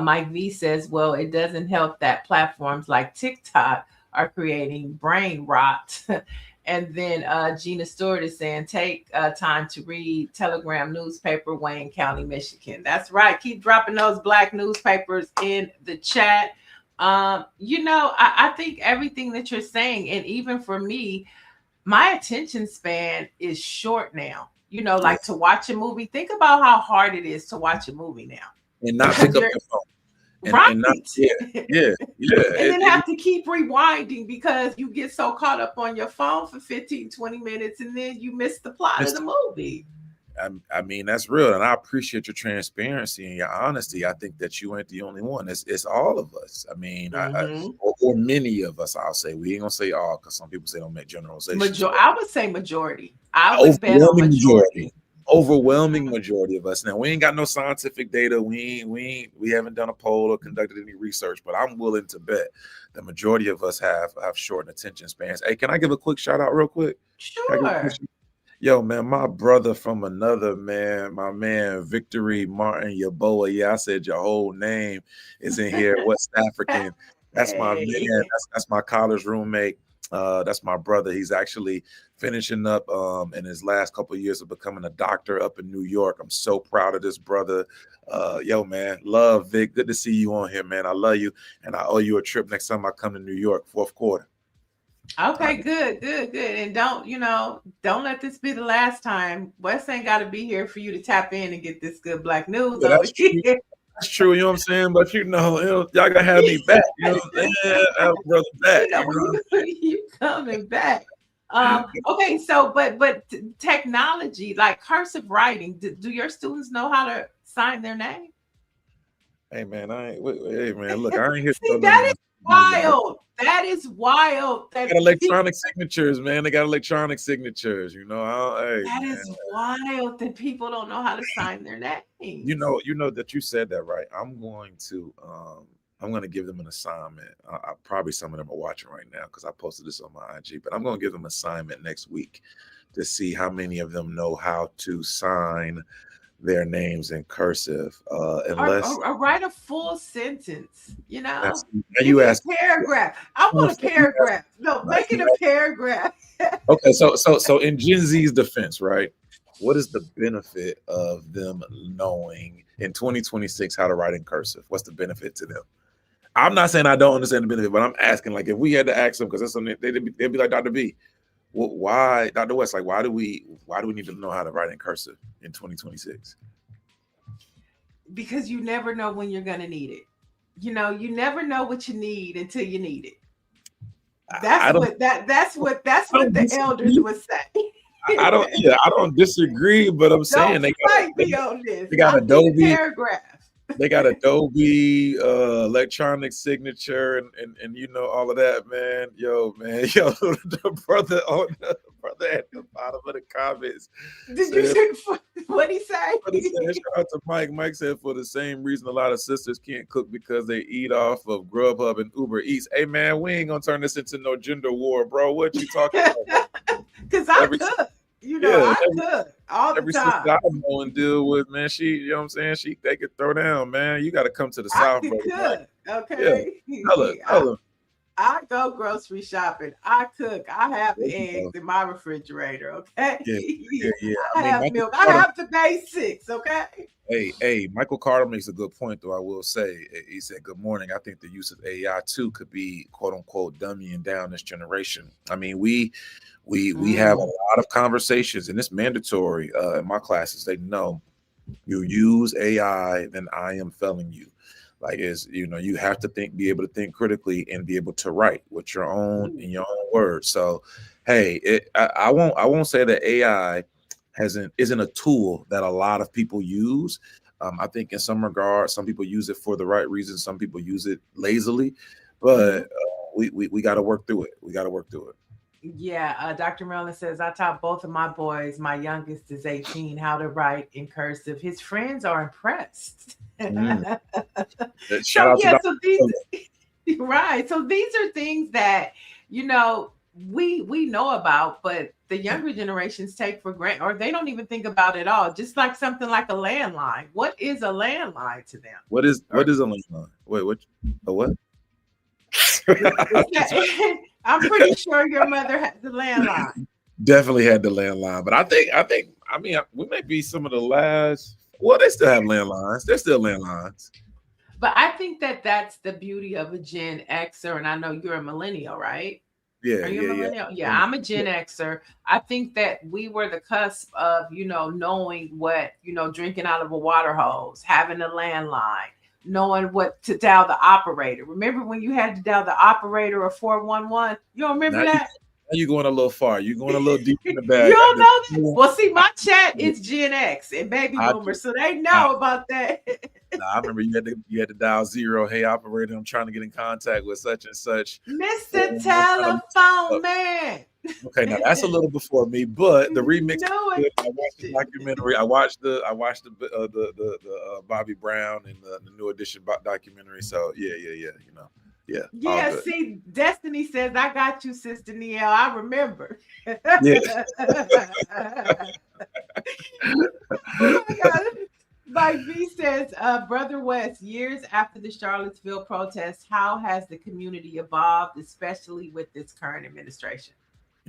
Mike V says, well, it doesn't help that platforms like TikTok are creating brain rot. And then Gina Stewart is saying, take time to read Telegram newspaper, Wayne County, Michigan. That's right. Keep dropping those Black newspapers in the chat. I think everything that you're saying, and even for me, my attention span is short now. Like to watch a movie. Think about how hard it is to watch a movie now. And not Because pick up you're your phone. right. And not, yeah. And then have to keep rewinding because you get so caught up on your phone for 15, 20 minutes and then you miss the plot of the movie. I mean, that's real, and I appreciate your transparency and your honesty. I think that you ain't the only one. It's all of us. I mean, or many of us. I'll say, we ain't gonna say all, because some people say don't make generalizations. I would say majority. I would bet on majority. Overwhelming majority of us. Now, we ain't got no scientific data. We haven't done a poll or conducted any research, but I'm willing to bet the majority of us have shortened attention spans. Hey, can I give a quick shout out real quick? Sure. Yo, man, my brother from another, man, my man, Victory Martin Yaboa. Yeah, I said your whole name is in here. West African. That's my man. That's my college roommate. That's my brother. He's actually finishing up in his last couple of years of becoming a doctor up in New York. I'm so proud of this brother. Yo, man, love, Vic. Good to see you on here, man. I love you, and I owe you a trip next time I come to New York, fourth quarter. Okay, good. And don't let this be the last time. Wes ain't got to be here for you to tap in and get this good Black news over here. That's true, you know what I'm saying? But y'all gotta have me back. You know what I'm saying? I have brother back. You coming back. Okay, so but technology, like cursive writing, do your students know how to sign their name? Hey man, hey man, look, I ain't here. See, that is wild. That is wild. They got electronic signatures, man. They got electronic signatures. That is wild that people don't know how to sign their name. You know that you said that, right? I'm going to give them an assignment. Probably some of them are watching right now because I posted this on my IG. But I'm going to give them an assignment next week to see how many of them know how to sign their names in cursive, unless or write a full sentence. You ask a paragraph. I want a paragraph. No, make it a paragraph. Okay, so in Gen Z's defense, right? What is the benefit of them knowing in 2026 how to write in cursive? What's the benefit to them? I'm not saying I don't understand the benefit, but I'm asking, like, if we had to ask them, because that's something they'd be like, Dr. B, why, Dr. West, like, why do we need to know how to write in cursive in 2026? Because you never know when you're going to need it. You never know what you need until you need it. That's what the elders would say. I don't disagree, but I'm saying they got Adobe paragraph. They got Adobe electronic signature and all of that, man. The brother at the bottom of the comments. Did you say what he say? Shout out to Mike. Mike said, for the same reason a lot of sisters can't cook because they eat off of Grubhub and Uber Eats. Hey man, we ain't gonna turn this into no gender war, bro. What you talking about? Because I cook. Yeah, I cook all the every sister time. I know and deal with, man, you know what I'm saying? They could throw down, man. You got to come to the I South, could brother. Like, cook, yeah, okay? tell her. I go grocery shopping. I cook. I have There you eggs go. in my refrigerator, okay? Yeah, yeah. I I mean, have Michael milk. I Carter. have the basics, okay? Michael Carter makes a good point, though. I will say, he said, "Good morning." I think the use of AI too could be "quote unquote" dumbing down this generation. I mean, we have a Mm. lot of conversations, and it's mandatory in my classes. They know you use AI, then I am failing you. Like, is you have to be able to think critically and be able to write with your own Ooh. in your own words. So, hey, I won't say that AI isn't a tool that a lot of people use. I think in some regards, some people use it for the right reasons. Some people use it lazily, but Mhm. we got to work through it. We got to work through it. Yeah, Dr. Merlin says, I taught both of my boys, my youngest is 18, how to write in cursive. His friends are impressed. Mm. Shout So, out to yeah, Dr. so these, right. So these are things that, you know, we know about, but the younger generations take for granted, or they don't even think about it all. Just like something like a landline. What is a landline to them? Or What is a landline? Wait, what? A what? is that, I'm pretty sure your mother has a landline. Definitely had the landline, but I mean we may be some of the last. Well, they still have landlines. They're still landlines. But I think that that's the beauty of a Gen Xer, and I know you're a millennial, right? Yeah, Are you a yeah, yeah. millennial? Yeah, And I'm a Gen Xer. I think that we were the cusp of, knowing what, drinking out of a water hose, having a landline, knowing what to dial the operator. Remember when you had to dial the operator of 411? You don't now remember you that? now you're going a little far. You're going a little deep in the You bag. don't know that? I, Well, see, I, my chat is Gen X and baby I boomers, do. so they I, know about that. nah, I remember you had to dial zero. Hey, operator, I'm trying to get in contact with such and such. Mr. I'm trying to Telephone Man. Okay, now that's a little before me, but the remix is No, it good. I watched the documentary. I watched the Bobby Brown and the New Edition documentary. So yeah. Yeah, all yeah, good. see, Destiny says, I got you, Sister Niel. I remember. Yeah, Oh my God. Mike V says, Brother West, years after the Charlottesville protests, how has the community evolved, especially with this current administration?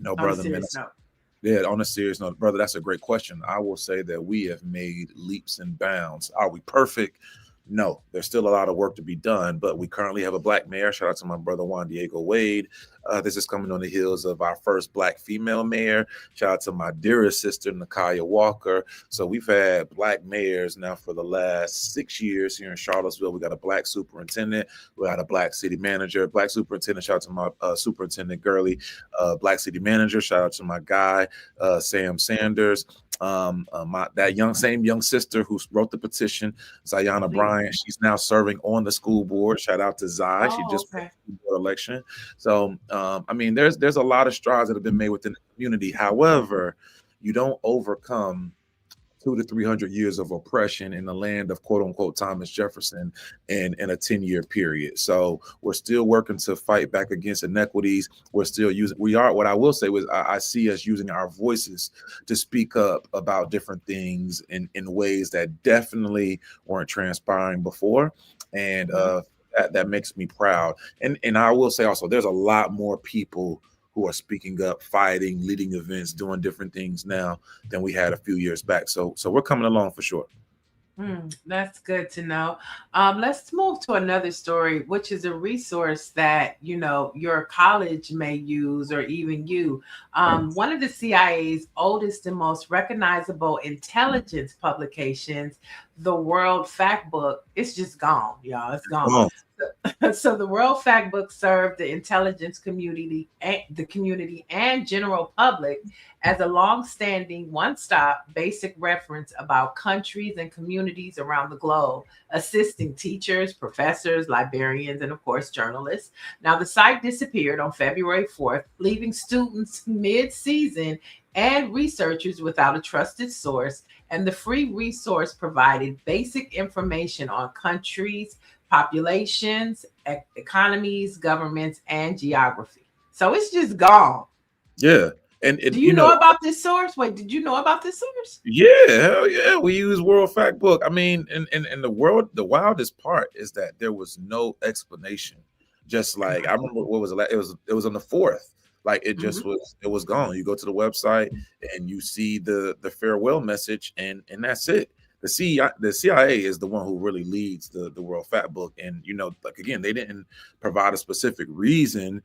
On a brother, man. serious note. Yeah, on a serious note, brother, that's a great question. I will say that we have made leaps and bounds. Are we perfect? No, there's still a lot of work to be done, but we currently have a black mayor. Shout out to my brother Juan Diego Wade. This is coming on the heels of our first black female mayor. Shout out to my dearest sister, Nakaya Walker. So we've had black mayors now for the last 6 years here in Charlottesville. We got a black superintendent. We got a black city manager. Black superintendent, shout out to my superintendent Gurley. Black city manager, shout out to my guy, Sam Sanders. That same young sister who wrote the petition, Zayana Please. Bryant. She's now serving on the school board. Shout out to Zai. She Oh, just won okay. the school board election. So I mean, there's a lot of strides that have been made within the community. However, you don't overcome 200 to 300 years of oppression in the land of quote unquote Thomas Jefferson in a 10-year period. So we're still working to fight back against inequities. What I will say was I see us using our voices to speak up about different things in ways that definitely weren't transpiring before. And Mhm. that makes me proud. And I will say also, there's a lot more people who are speaking up, fighting, leading events, doing different things now than we had a few years back. So we're coming along for sure. That's good to know. Let's move to another story, which is a resource that your college may use, or even you. One of the CIA's oldest and most recognizable intelligence publications, the World Factbook, it's just gone, y'all. It's Come gone. on. So the World Factbook served the intelligence community and general public as a long-standing one-stop basic reference about countries and communities around the globe, assisting teachers, professors, librarians, and of course journalists. Now the site disappeared on February 4th, leaving students mid-season and researchers without a trusted source, and the free resource provided basic information on countries, populations, economies, governments, and geography. So it's just gone. Yeah. And Do you know about this source? Wait, did you know about this source? Yeah, hell yeah. We use World Fact Book. I mean, in the world, the wildest part is that there was no explanation. Just like I remember what was it? It was on the 4th. Like it just was gone. You go to the website and you see the farewell message, and that's it. The CIA is the one who really leads the World Fact Book, and like again, they didn't provide a specific reason.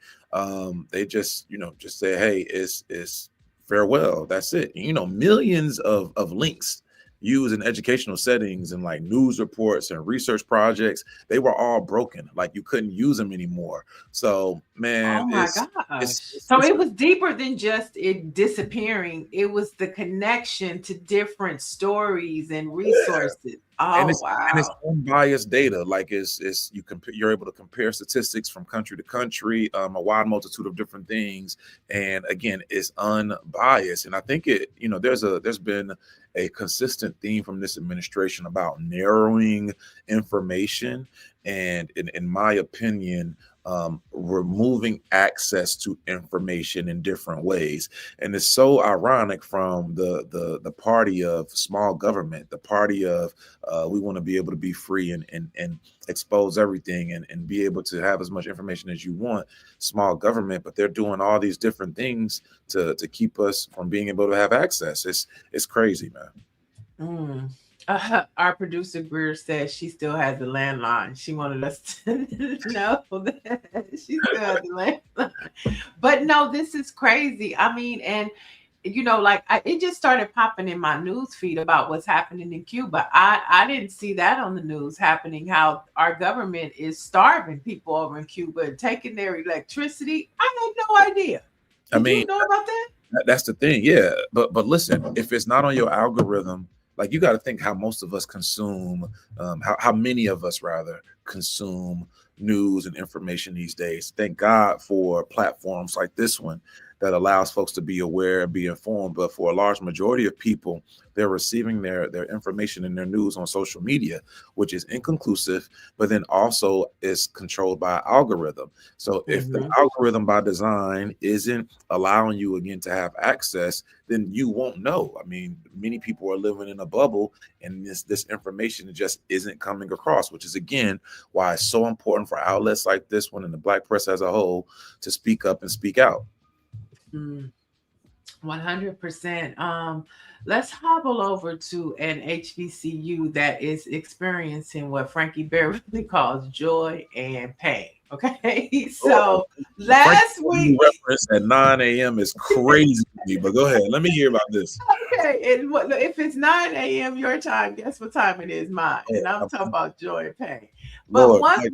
They just say, hey, it's farewell. That's it. Millions of links used in educational settings and like news reports and research projects, they were all broken. Like you couldn't use them anymore. So man, oh my gosh. So it was deeper than just it disappearing. It was the connection to different stories and resources. Yeah. Oh, wow. And it's unbiased data. Like you're able to compare statistics from country to country, a wide multitude of different things. And again, it's unbiased. And I think there's been a consistent theme from this administration about narrowing information. And in my opinion, removing access to information in different ways. And it's so ironic from the party of small government, the party of we want to be able to be free and expose everything and be able to have as much information as you want, small government, but they're doing all these different things to keep us from being able to have access. It's crazy, man. Our producer Greer says she still has the landline. She wanted us to know that she still has the landline. But no, this is crazy. I mean, and it just started popping in my news feed about what's happening in Cuba. I didn't see that on the news happening, how our government is starving people over in Cuba and taking their electricity. I had no idea. Did you know about that? That's the thing. Yeah. But listen, if it's not on your algorithm, like you got to think how most of us consume, how many of us rather consume news and information these days. Thank God for platforms like this one that allows folks to be aware and be informed. But for a large majority of people, they're receiving their information and their news on social media, which is inconclusive, but then also is controlled by algorithm. So if the algorithm by design isn't allowing you again to have access, then you won't know. I mean, many people are living in a bubble, and this information just isn't coming across, which is again why it's so important for outlets like this one and the Black press as a whole to speak up and speak out. 100%. Let's hobble over to an HBCU that is experiencing what Frankie Beverly calls joy and pain. Okay, so last week reference at 9 a.m. is crazy, but go ahead. Let me hear about this. Okay, and if it's 9 a.m. your time, guess what time it is mine? And I'm talking about joy and pain. But Lord, one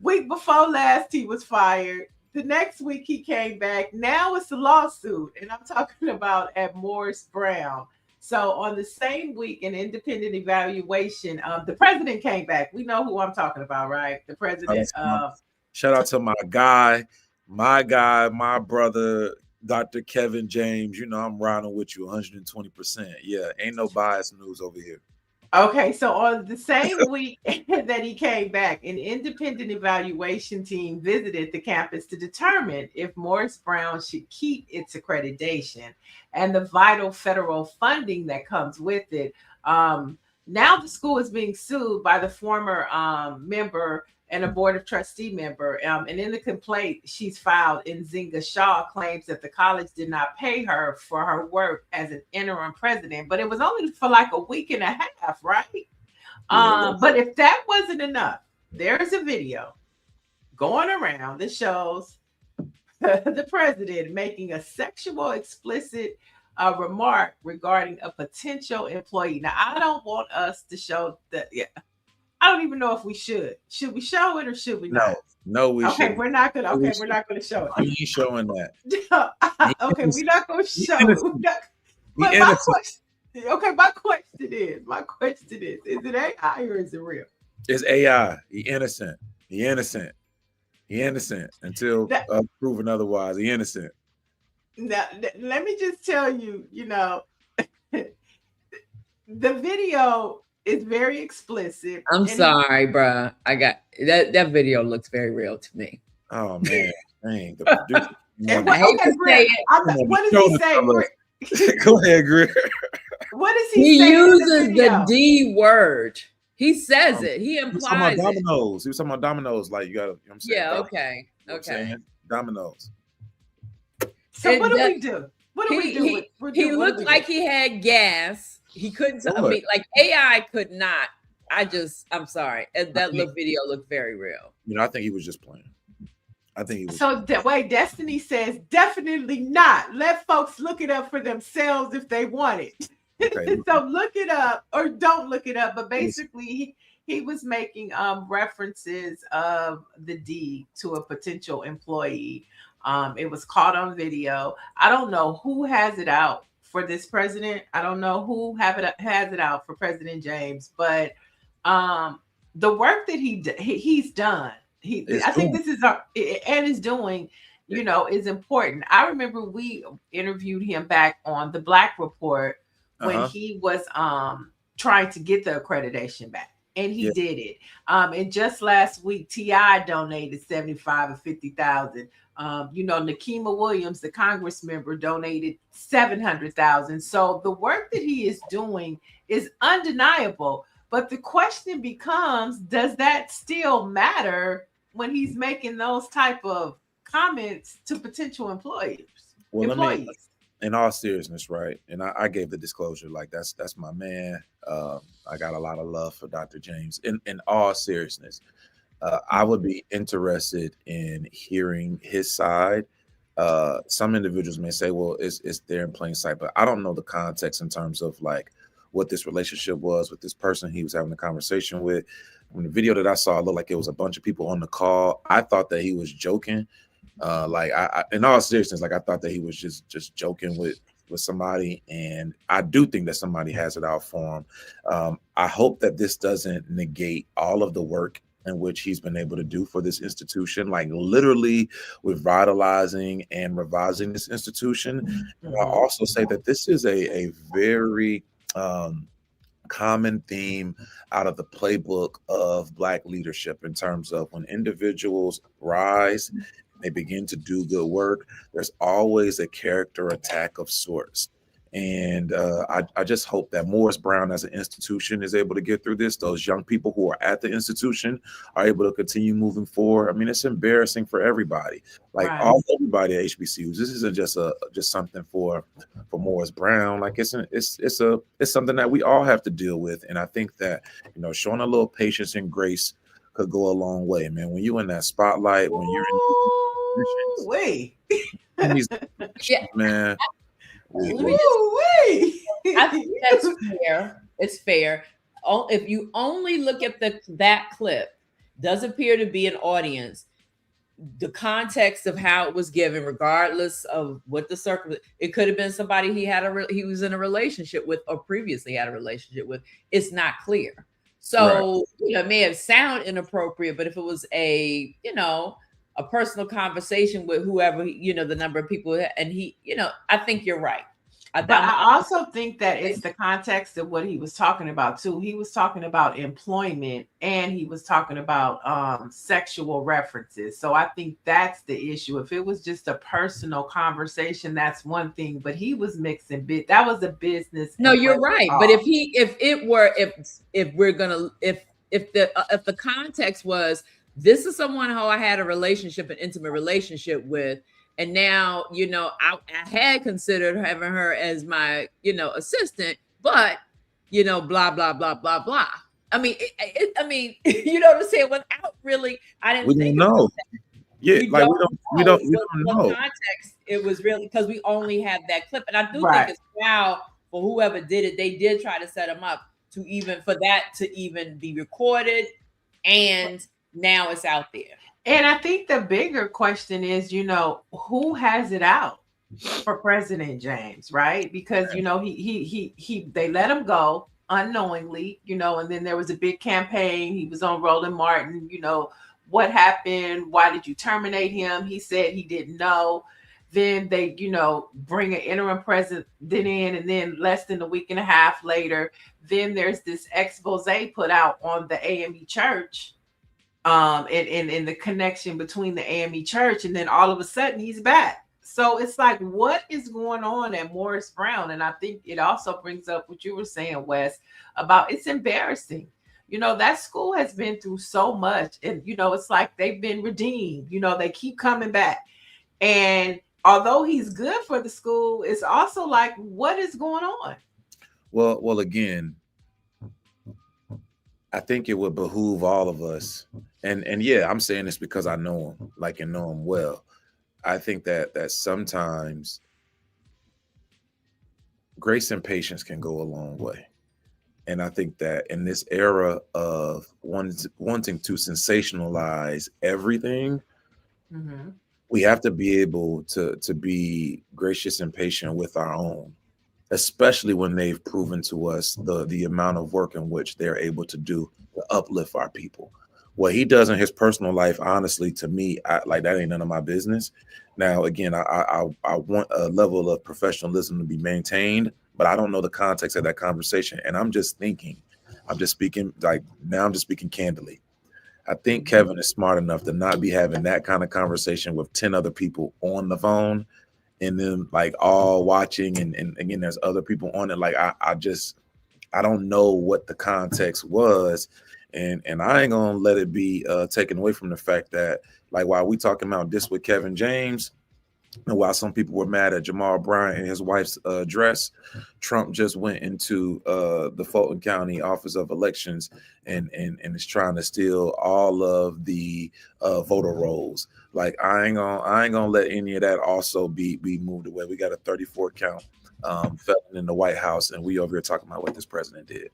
week before last, he was fired. The next week he came back. Now it's a lawsuit, and I'm talking about at Morris Brown. So on the same week, an independent evaluation, the president came back. We know who I'm talking about, right? The president. Shout out to my guy, my brother, Dr. Kevin James. I'm riding with you 120%. Yeah, ain't no bias news over here. Okay, so on the same week that he came back, an independent evaluation team visited the campus to determine if Morris Brown should keep its accreditation and the vital federal funding that comes with it. Now the school is being sued by the former member and a board of trustee member. And in the complaint she's filed, Nzinga Shaw claims that the college did not pay her for her work as an interim president, but it was only for like a week and a half, right? But if that wasn't enough, there's a video going around that shows the president making a sexual explicit remark regarding a potential employee. Now, I don't want us to show that. Yeah. I don't even know if we should. Should we show it or should we not? No, we should. Okay, we're not gonna. Okay, we're not gonna show it. We ain't showing that. Okay, we're not gonna show it. But my question is, is it AI or is it real? It's AI. He innocent until proven otherwise. He innocent. Now, let me just tell you, the video is very explicit. I'm sorry, bruh. I got that video looks very real to me. Oh man, dang, the producer And I what? hate Okay, to say Greer. it. What does he say? Go ahead, Greer. What does He say uses in the the D word. He says it. He He was talking about implies it. dominoes. He was talking about dominoes. Like you got to, you know what I'm saying? Yeah. Dominoes. Okay. You know what I'm Okay. saying? Dominoes. So what do we do? What do we do? He looked like he had gas. He couldn't. I mean, like AI could not. I'm sorry. That little video looked very real. You know, I think he was just playing. I think he was. So the way Destiny says, definitely not. Let folks look it up for themselves if they want it. Okay. So look it up or don't look it up. But basically, he was making references of the D to a potential employee. It was caught on video. I don't know who has it out for this president. I don't know who has it out for President James, but the work that he's done. I think this is and is doing, you know, is important. I remember we interviewed him back on the Black Report when he was trying to get the accreditation back, and he did it. And just last week, T.I. donated 75 or 50,000. You know, Nakima Williams, the Congress member, donated 700,000. So the work that he is doing is undeniable. But the question becomes, does that still matter when he's making those type of comments to potential employees? Well, let me, in all seriousness, right? And I gave the disclosure, like that's my man. I got a lot of love for Dr. James. In all seriousness, I would be interested in hearing his side. Some individuals may say, well, it's there in plain sight, but I don't know the context in terms of like what this relationship was with this person he was having a conversation with. When the video that I saw, it looked like it was a bunch of people on the call. I thought that he was joking. Like I in all seriousness, like I thought that he was just joking with somebody, and I do think that somebody has it out for him. I hope that this doesn't negate all of the work in which he's been able to do for this institution, like literally revitalizing and revising this institution. And I'll also say that this is a very common theme out of the playbook of Black leadership in terms of when individuals rise, they begin to do good work, there's always a character attack of sorts. And I just hope that Morris Brown as an institution is able to get through this. Those young people who are at the institution are able to continue moving forward. I mean, it's embarrassing for everybody, like everybody at HBCUs. This isn't just something for Morris Brown. Like it's something that we all have to deal with. And I think that, you know, showing a little patience and grace could go a long way, man. When you're in that spotlight, when you're in man. I think that's fair. It's fair. If you only look at that clip, does appear to be an audience. The context of how it was given, regardless of what the circumstance, it could have been somebody he was in a relationship with or previously had a relationship with. It's not clear. So you know, it may have sounded inappropriate, but if it was a personal conversation with whoever, you know, the number of people, and he, you know, I think you're right. But I also think that it's the context of what he was talking about too. He was talking about employment and he was talking about sexual references. So I think that's the issue. If it was just a personal conversation, that's one thing. But he was mixing that was a business. No, you're right. But if the context was, this is someone who I had an intimate relationship with, and now, you know, I had considered having her as my, you know, assistant, but, you know, blah, blah, blah, blah, blah. I mean, I mean, you know what I'm saying? Without really, I didn't think know. Yeah, like we don't know. Context, it was really because we only had that clip. And I do think it's now for whoever did it, they did try to set them up to even be recorded, and now it's out there. And I think the bigger question is, you know, who has it out for President James, right? Because, you know, they let him go unknowingly, you know, and then there was a big campaign. He was on Roland Martin, you know, what happened? Why did you terminate him? He said he didn't know. Then they, you know, bring an interim president in, and then less than a week and a half later, then there's this expose put out on the AME church, and the connection between the AME church, and then all of a sudden he's back. So it's like, what is going on at Morris Brown? And I think it also brings up what you were saying, Wes, about it's embarrassing. That school has been through so much. And, it's like they've been redeemed. They keep coming back. And although he's good for the school, it's also like, what is going on? Well, again, I think it would behoove all of us. And yeah, I'm saying this because I know him, and know him well. I think that sometimes grace and patience can go a long way. And I think that in this era of wanting to sensationalize everything, we have to be able to be gracious and patient with our own, especially when they've proven to us the amount of work in which they're able to do to uplift our people. What he does in his personal life, honestly, to me, that ain't none of my business. Now, again, I want a level of professionalism to be maintained, but I don't know the context of that conversation. And I'm just speaking candidly. I think Kevin is smart enough to not be having that kind of conversation with 10 other people on the phone and then all watching. And again, there's other people on it. I don't know what the context was. And I ain't gonna let it be taken away from the fact that while we talking about this with Kevin James, and while some people were mad at Jamal Bryant and his wife's dress, Trump just went into the Fulton County Office of Elections and is trying to steal all of the voter rolls. I ain't gonna let any of that also be moved away. We got a 34 count felon in the White House, and we over here talking about what this president did.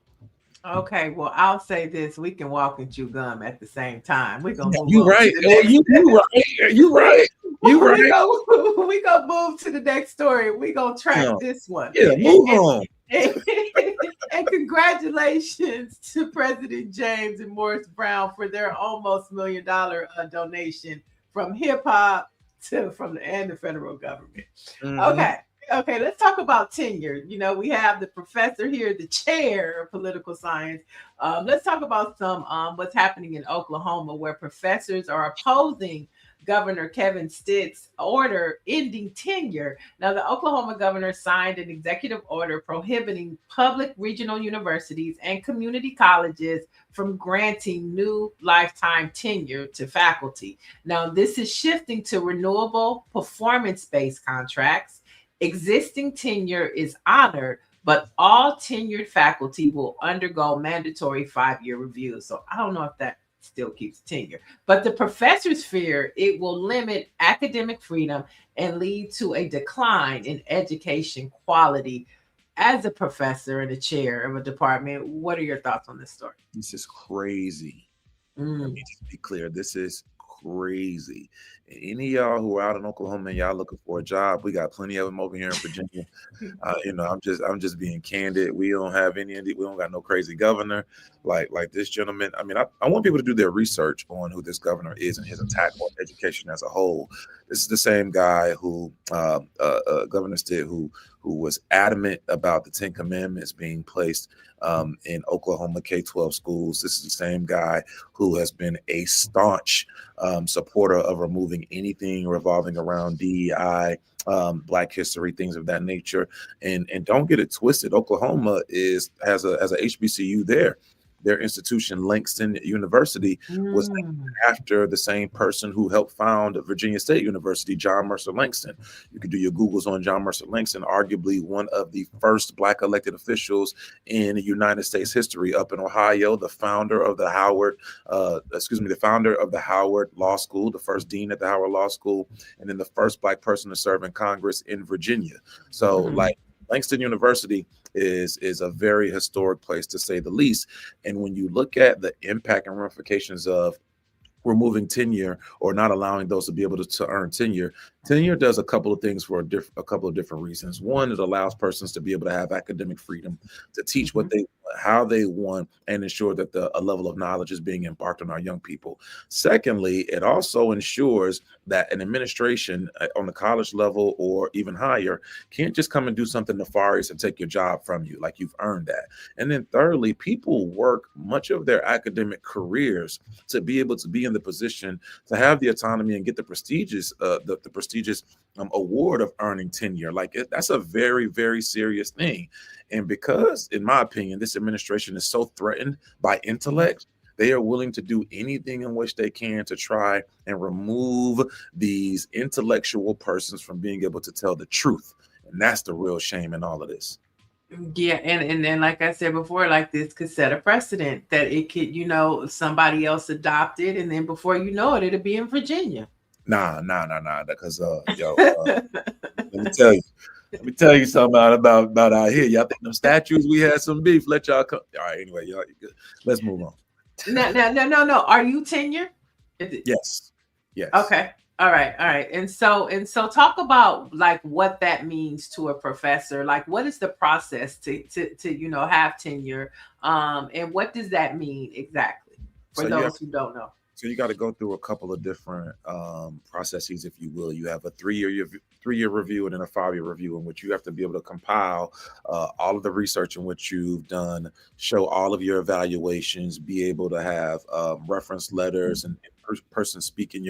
Okay, well, I'll say this: we can walk and chew gum at the same time. We're gonna move. You right. You right. We gonna move to the next story. We gonna track this one. Yeah, move on. And congratulations to President James and Morris Brown for their almost $1 million donation from hip hop and the federal government. Okay, let's talk about tenure. We have the professor here, the chair of political science. Let's talk about some what's happening in Oklahoma, where professors are opposing Governor Kevin Stitt's order ending tenure. Now, the Oklahoma governor signed an executive order prohibiting public regional universities and community colleges from granting new lifetime tenure to faculty. Now, this is shifting to renewable performance-based contracts. Existing tenure is honored, but all tenured faculty will undergo mandatory 5-year reviews. So I don't know if that still keeps tenure, but the professors fear it will limit academic freedom and lead to a decline in education quality. As a professor and a chair of a department, what are your thoughts on this story? This is crazy. Let me just be clear. This is crazy. Any of y'all who are out in Oklahoma and y'all looking for a job, we got plenty of them over here in Virginia. I'm just being candid. We don't have we don't got no crazy governor like this gentleman. I mean, I want people to do their research on who this governor is and his attack on education as a whole. This is the same guy who Governor Stitt, who was adamant about the 10 Commandments being placed in Oklahoma K-12 schools. This is the same guy who has been a staunch supporter of removing anything revolving around DEI, Black history, things of that nature. And don't get it twisted. Oklahoma has a HBCU there. Their institution, Langston University, was named after the same person who helped found Virginia State University, John Mercer Langston. You can do your Googles on John Mercer Langston, arguably one of the first Black elected officials in United States history up in Ohio, the founder of the Howard Law School, the first dean at the Howard Law School, and then the first Black person to serve in Congress in Virginia. So Langston University is a very historic place, to say the least. And when you look at the impact and ramifications of removing tenure or not allowing those to be able to earn tenure does a couple of things for a couple of different reasons. One, it allows persons to be able to have academic freedom to teach what they how they want and ensure that a level of knowledge is being embarked on our young people. Secondly, it also ensures that an administration on the college level or even higher can't just come and do something nefarious and take your job from you, like you've earned that. And then thirdly, people work much of their academic careers to be able to be in the position to have the autonomy and get the prestigious prestigious award of earning tenure. Like that's a very, very serious thing. And because, in my opinion, this administration is so threatened by intellect, they are willing to do anything in which they can to try and remove these intellectual persons from being able to tell the truth. And that's the real shame in all of this. Yeah, and then like I said before, like this could set a precedent that it could, somebody else adopt it, and then before you know it, it'll be in Virginia. Nah. Because let me tell you something about out here. Y'all think them statues we had some beef? Let y'all come. All right, anyway, y'all, let's move on. No. Are you tenure? Yes. Okay. All right. And so talk about like what that means to a professor. Like, what is the process to have tenure? And what does that mean exactly for those who don't know? So you got to go through a couple of different processes, if you will. You have a 3-year review and then a 5-year review, in which you have to be able to compile all of the research in which you've done, show all of your evaluations, be able to have reference letters and person speak on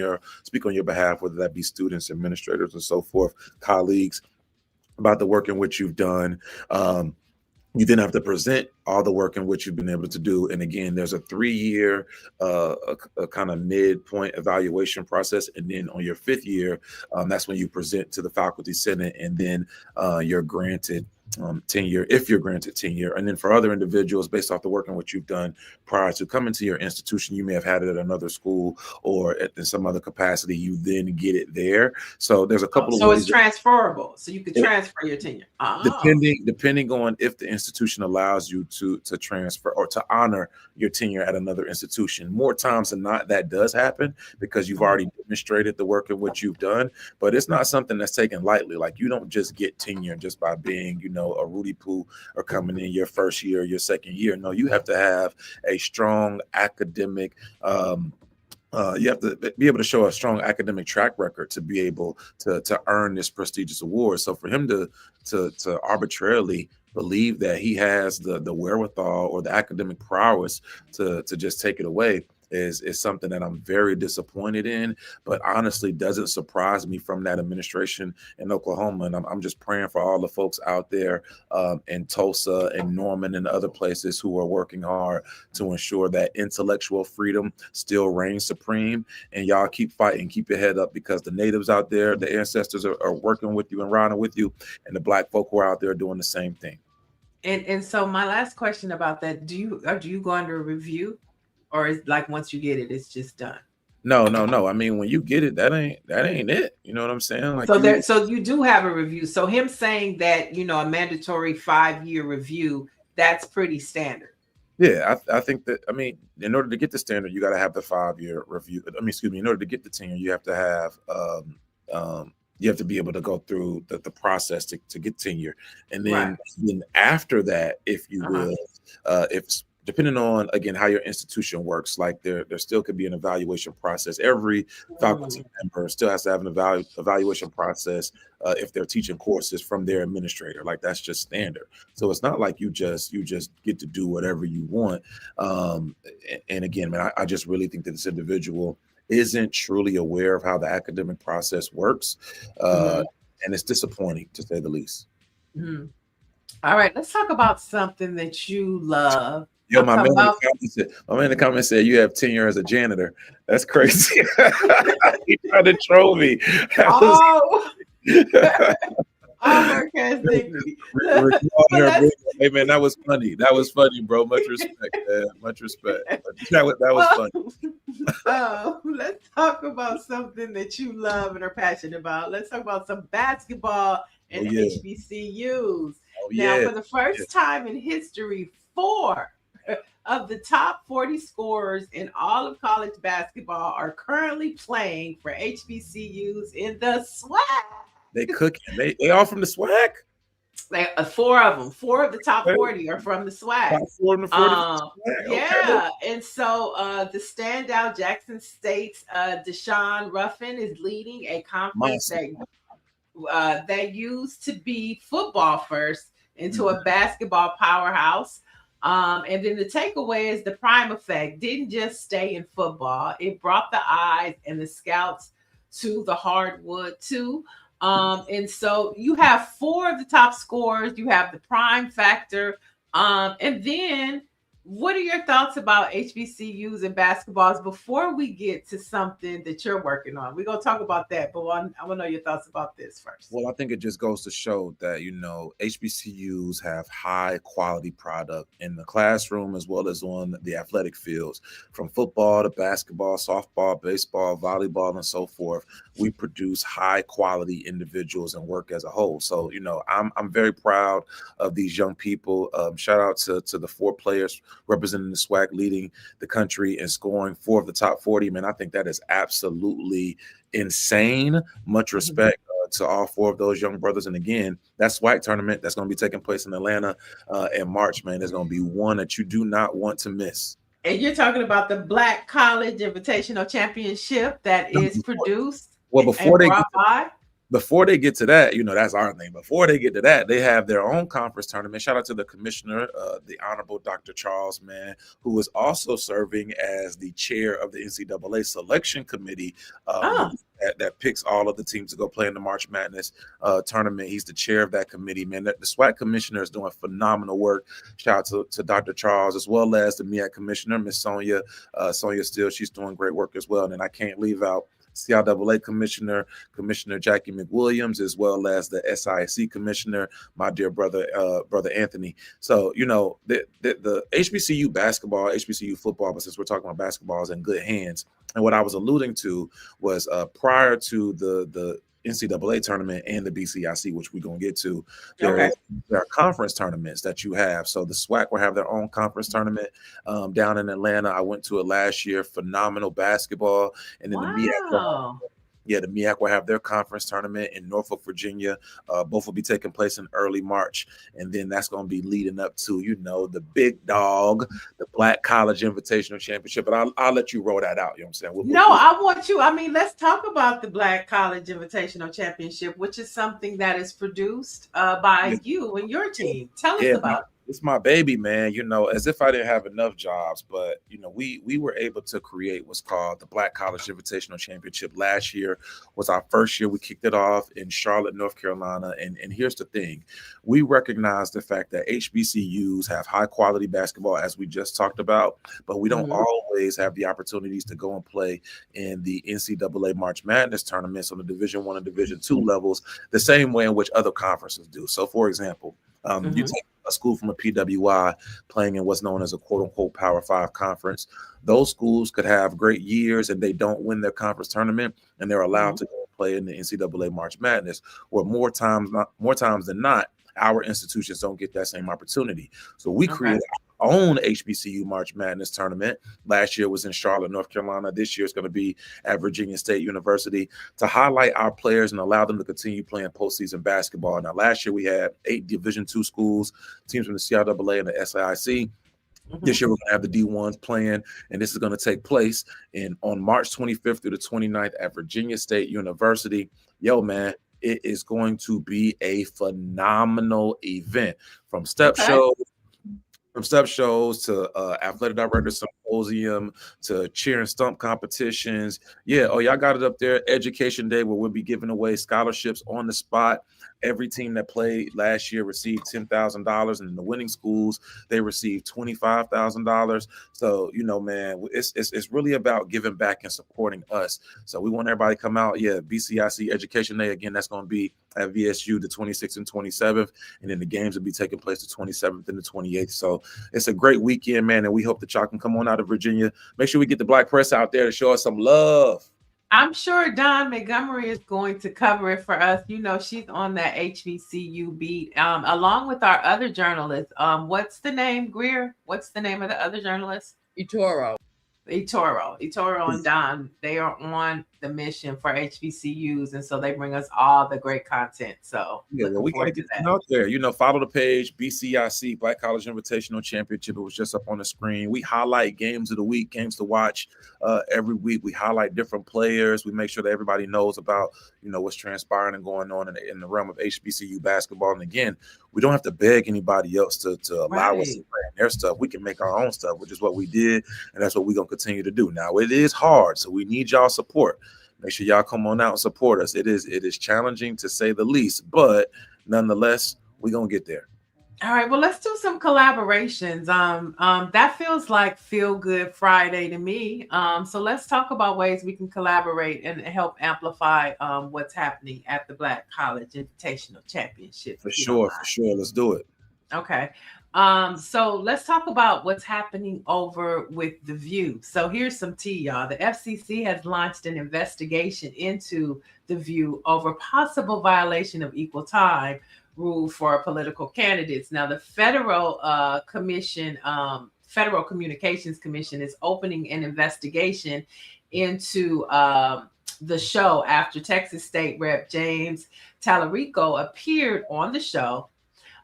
your behalf, whether that be students, administrators, and so forth, colleagues, about the work in which you've done. You then have to present all the work in which you've been able to do. And again, there's a 3-year a kind of midpoint evaluation process. And then on your 5th year, that's when you present to the faculty senate, and then you're granted tenure, if you're granted tenure. And then for other individuals, based off the work in which you've done prior to coming to your institution, you may have had it at another school or in some other capacity, you then get it there. So there's a couple of ways. So it's transferable. So you could transfer your tenure. Depending on if the institution allows you to transfer or to honor your tenure at another institution. More times than not, that does happen because you've already demonstrated the work in which you've done. But it's not something that's taken lightly. Like, you don't just get tenure just by being, a Rudy Poo or coming in your first year or your second year. No, you have to have a strong academic you have to be able to show a strong academic track record to be able to earn this prestigious award. So for him to arbitrarily believe that he has the wherewithal or the academic prowess to just take it away is something that I'm very disappointed in, but honestly doesn't surprise me from that administration in Oklahoma. And I'm just praying for all the folks out there in Tulsa and Norman and other places who are working hard to ensure that intellectual freedom still reigns supreme. And y'all keep fighting, keep your head up, because the natives out there, the ancestors are working with you and riding with you, and the Black folk who are out there doing the same thing. And so my last question about that, do you go under review? Or is like once you get it, it's just done? No. I mean, when you get it, that ain't it. You know what I'm saying? Like, so you do have a review. So him saying that, a mandatory 5-year review, that's pretty standard. Yeah, I think that, I mean, in order to get the standard, you got to have the 5-year review. In order to get the tenure, you have to have you have to be able to go through the process to get tenure. And then, then after that, if you will, if depending on, again, how your institution works, like there still could be an evaluation process. Every faculty member still has to have an evaluation process if they're teaching courses from their administrator. Like, that's just standard. So it's not like you just get to do whatever you want. And again, man, I just really think that this individual isn't truly aware of how the academic process works. And it's disappointing, to say the least. All right, let's talk about something that you love. Yo, my man in the comments said you have tenure as a janitor. That's crazy. He tried to troll me. Work has dignity. Hey man, that was funny. That was funny, bro. Much respect, man. Much respect. That was funny. Let's talk about something that you love and are passionate about. Let's talk about some basketball and HBCUs. Now, for the first time in history, 4 of the top 40 scorers in all of college basketball are currently playing for HBCUs in the SWAC. They cooking. They all from the SWAC? 4 of them. 4 of the top 40 are from the SWAC. 4 of the 40 yeah. And so the standout Jackson State's Deshaun Ruffin is leading a conference that used to be football first into a basketball powerhouse. And then the takeaway is the prime effect didn't just stay in football. It brought the eyes and the scouts to the hardwood too. And so you have 4 of the top scorers. You have the prime factor. And then what are your thoughts about HBCUs and basketballs before we get to something that you're working on? We're going to talk about that, but I want to know your thoughts about this first. Well, I think it just goes to show that, HBCUs have high quality product in the classroom as well as on the athletic fields, from football to basketball, softball, baseball, volleyball, and so forth. We produce high quality individuals and work as a whole. So, I'm very proud of these young people. Shout out to the 4 players representing the SWAC, leading the country and scoring 4 of the top 40. Man, I think that is absolutely insane. Much respect to all 4 of those young brothers. And again, that SWAC tournament that's going to be taking place in Atlanta in March, man, is going to be one that you do not want to miss. And you're talking about the Black College Invitational Championship that is produced. Well, before they get to that, that's our thing. Before they get to that, they have their own conference tournament. Shout out to the commissioner, the Honorable Dr. Charles, man, who is also serving as the chair of the NCAA selection committee that picks all of the teams to go play in the March Madness tournament. He's the chair of that committee, man. The SWAC commissioner is doing phenomenal work. Shout out to Dr. Charles, as well as the MEAC commissioner, Miss Sonia Steele. She's doing great work as well. And I can't leave out CIAA Commissioner Jackie McWilliams, as well as the SIC Commissioner, my dear brother Anthony. So, the HBCU basketball, HBCU football, but since we're talking about basketball, is in good hands. And what I was alluding to was prior to the NCAA tournament and the BCIC, which we're going to get to, there are conference tournaments that you have. So the SWAC will have their own conference tournament down in Atlanta. I went to it last year. Phenomenal basketball. And then the MEAC will have their conference tournament in Norfolk, Virginia. Both will be taking place in early March. And then that's going to be leading up to, the big dog, the Black College Invitational Championship. But I'll let you roll that out. You know what I'm saying? I want you. Let's talk about the Black College Invitational Championship, which is something that is produced by you and your team. Tell us about it. It's my baby, man, as if I didn't have enough jobs, but, we were able to create what's called the Black College Invitational Championship. Last year was our first year. We kicked it off in Charlotte, North Carolina. And here's the thing. We recognize the fact that HBCUs have high quality basketball, as we just talked about, but we don't always have the opportunities to go and play in the NCAA March Madness tournaments on the Division I and Division II levels, the same way in which other conferences do. So, for example, you take a school from a PWI playing in what's known as a quote-unquote Power 5 conference. Those schools could have great years and they don't win their conference tournament, and they're allowed to go play in the NCAA March Madness, where more times than not, our institutions don't get that same opportunity. So we created our own HBCU March Madness tournament. Last year was in Charlotte, North Carolina. This year is going to be at Virginia State University to highlight our players and allow them to continue playing postseason basketball. Now, last year we had 8 Division II schools, teams from the CIAA and the SIC. This year we're going to have the D1s playing, and this is going to take place on March 25th through the 29th at Virginia State University. Yo, man, it is going to be a phenomenal event, from step shows to athletic director symposium to cheer and stump competitions. Y'all got it up there. Education Day, where we'll be giving away scholarships on the spot. Every team that played last year received $10,000, and in the winning schools, they received $25,000. So, man, it's really about giving back and supporting us. So we want everybody to come out. BCIC Education Day, again, that's going to be at VSU the 26th and 27th, and then the games will be taking place the 27th and the 28th. So it's a great weekend, man, and we hope that y'all can come on out of Virginia. Make sure we get the Black press out there to show us some love. I'm sure Dawn Montgomery is going to cover it for us. She's on that HBCU beat, along with our other journalists. What's the name, Greer? What's the name of the other journalist? Itoro and Don, they are on the mission for HBCUs, and so they bring us all the great content. So we got to get that out there. Follow the page, BCIC, Black College Invitational Championship. It was just up on the screen. We highlight games of the week, games to watch every week. We highlight different players. We make sure that everybody knows about what's transpiring and going on in the realm of HBCU basketball. And again, we don't have to beg anybody else to allow us to play in their stuff. We can make our own stuff, which is what we did, and that's what we're going to continue to do. Now, it is hard, so we need y'all support. Make sure y'all come on out and support us. It is challenging to say the least, but nonetheless, we're gonna get there. All right, well, let's do some collaborations. That feels like Feel Good Friday to me. So let's talk about ways we can collaborate and help amplify what's happening at the Black College Invitational Championship. For sure. Let's do it. Okay. So let's talk about what's happening over with The View. So here's some tea, y'all. The FCC has launched an investigation into The View over possible violation of equal time rule for political candidates. Now, the Federal Communications Commission is opening an investigation into the show after Texas State Rep James Tallarico appeared on the show.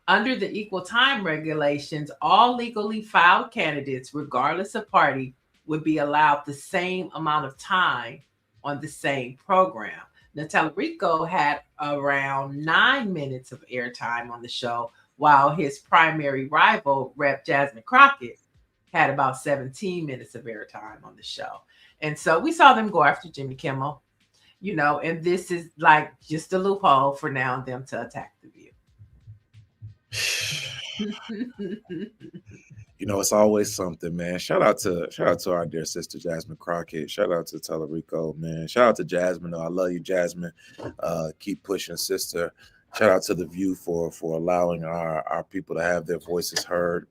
Under the equal time regulations, all legally filed candidates, regardless of party, would be allowed the same amount of time on the same program. Now, Tallarico had around 9 minutes of airtime on the show, while his primary rival, Rep. Jasmine Crockett, had about 17 minutes of airtime on the show. And so we saw them go after Jimmy Kimmel, and this is like just a loophole for now them to attack The View. It's always something, man. Shout out to our dear sister Jasmine Crockett. Shout out to Tallarico, man. Shout out to Jasmine. I love you, Jasmine. Keep pushing, sister. Shout out to The View for allowing our people to have their voices heard.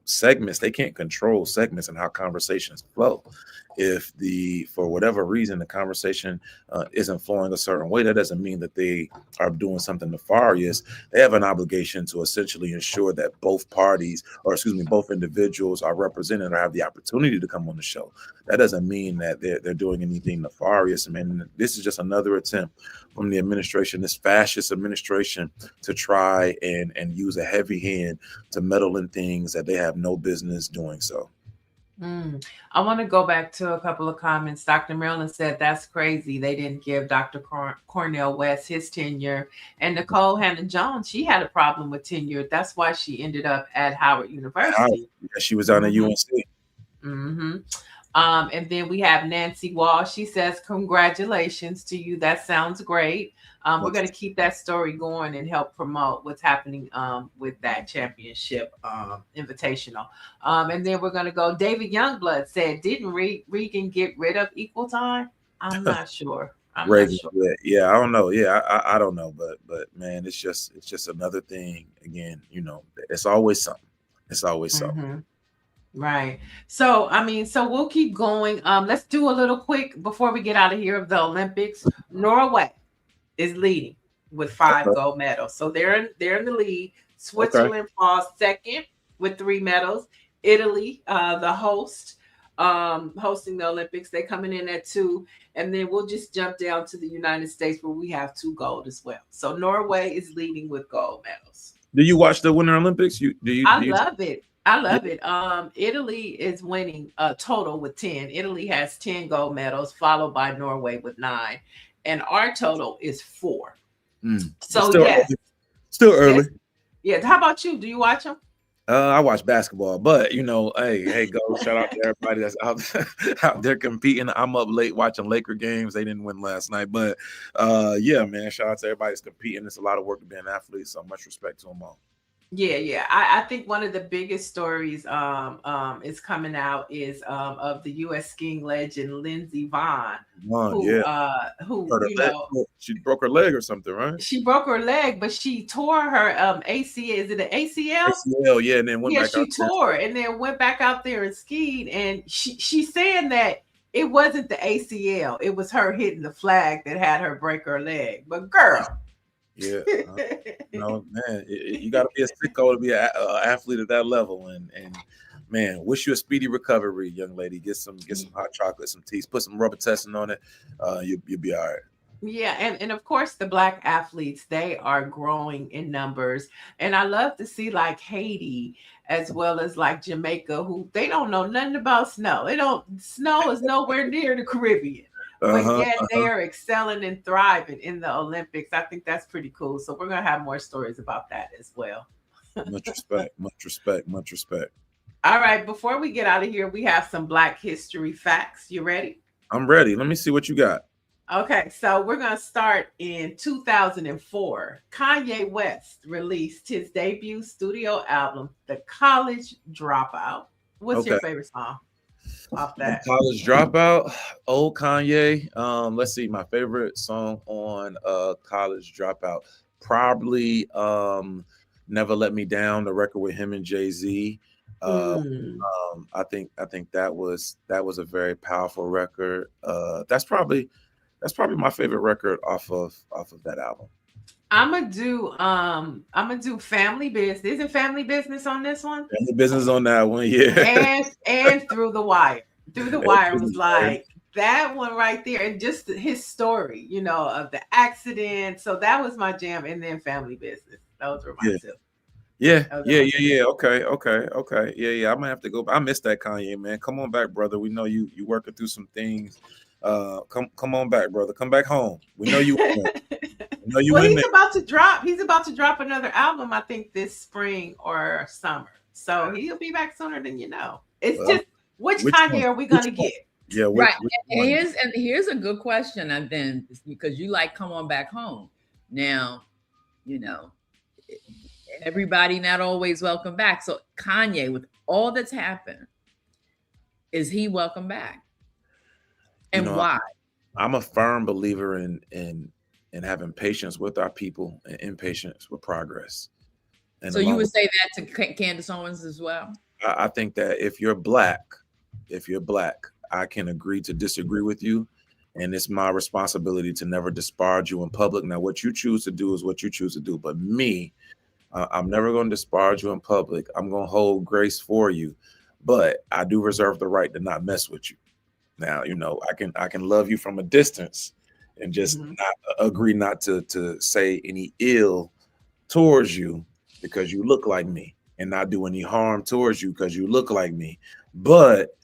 Segments, they can't control segments and how conversations flow. If for whatever reason the conversation isn't flowing a certain way, that doesn't mean that they are doing something nefarious. They have an obligation to essentially ensure that both individuals are represented or have the opportunity to come on the show. That doesn't mean that they're doing anything nefarious. I mean, this is just another attempt from the administration, this fascist administration, to try and use a heavy hand to meddle in things that they have no business doing so. I want to go back to a couple of comments. Dr. Maryland said, that's crazy. They didn't give Dr. Cornel West his tenure. And Nicole Hannah-Jones, she had a problem with tenure. That's why she ended up at Howard University. She was on at UNC. Mm-hmm. And then we have Nancy Wall. She says, congratulations to you. That sounds great. We're going to keep that story going and help promote what's happening with that championship invitational. And then we're going to go. David Youngblood said, didn't Reagan get rid of equal time? I'm not sure. Reagan, yeah, I don't know. Yeah, I don't know. But man, it's just another thing. Again, it's always something. It's always something. Mm-hmm. Right. So, we'll keep going. Let's do a little quick before we get out of here of the Olympics. Norway is leading with 5 gold medals. So they're in the lead. Switzerland falls second with 3 medals. Italy, the host, hosting the Olympics, they coming in at 2. And then we'll just jump down to the United States where we have 2 gold as well. So Norway is leading with gold medals. Do you watch the Winter Olympics? I love it. I love it. Italy is winning a total with 10. Italy has 10 gold medals, followed by Norway with 9. And our total is 4. So still early. Yeah. How about you? Do you watch them? I watch basketball, but hey, go shout out to everybody that's out there competing. I'm up late watching Laker games. They didn't win last night, but yeah, man, shout out to everybody that's competing. It's a lot of work to be an athlete, so much respect to them all. Yeah. I think one of the biggest stories is coming out is of the U.S. skiing legend Lindsey Vonn, who she broke her leg or something, right? She broke her leg, but she tore her ACL. Is it an ACL? ACL, yeah, and then went back. She tore and then went back out there and skied, and she's saying that it wasn't the ACL; it was her hitting the flag that had her break her leg. But girl. Yeah, man, you got to be a sicko to be an athlete at that level, and man, wish you a speedy recovery, young lady. Get some hot chocolate, some tea, put some rubber testing on it. You'll be all right. Yeah, and of course the Black athletes, they are growing in numbers, and I love to see like Haiti as well as like Jamaica, who they don't know nothing about snow. Snow is nowhere near the Caribbean. But yet they are excelling and thriving in the Olympics. I think that's pretty cool. So we're going to have more stories about that as well. Much respect. All right. Before we get out of here, we have some Black history facts. You ready? I'm ready. Let me see what you got. Okay, so we're going to start in 2004. Kanye West released his debut studio album, The College Dropout. What's your Okay. favorite song off that? College Dropout, old Kanye. Let's see, my favorite song on College Dropout, probably Never Let Me Down, the record with him and Jay-Z. I think that was a very powerful record. That's probably my favorite record off of that album. I'm gonna do Family Business. Isn't Family Business on this one? Family Business on that one, yeah. And Through the Wire. Through the Wire was like that one right there, and just his story, of the accident. So that was my jam, and then Family Business. Those were my two. Yeah. Okay. Yeah. I'm gonna have to go. I missed that, Kanye, man. Come on back, brother. We know you working through some things. Come on back, brother. Come back home. We know you. He's about to drop another album, I think, this spring or summer. So he'll be back sooner than you know. It's just which Kanye are we gonna get? Yeah, right. And here's a good question, and then because you like Come On Back Home. Now, everybody not always welcome back. So Kanye, with all that's happened, is he welcome back? And why? I'm a firm believer in having patience with our people and impatience with progress. And so you would say that to Candace Owens as well? I think that if you're black, I can agree to disagree with you. And it's my responsibility to never disparage you in public. Now, what you choose to do is what you choose to do. But me, I'm never going to disparage you in public. I'm going to hold grace for you. But I do reserve the right to not mess with you. Now, I can love you from a distance and just not agree not to say any ill towards you because you look like me, and not do any harm towards you because you look like me. But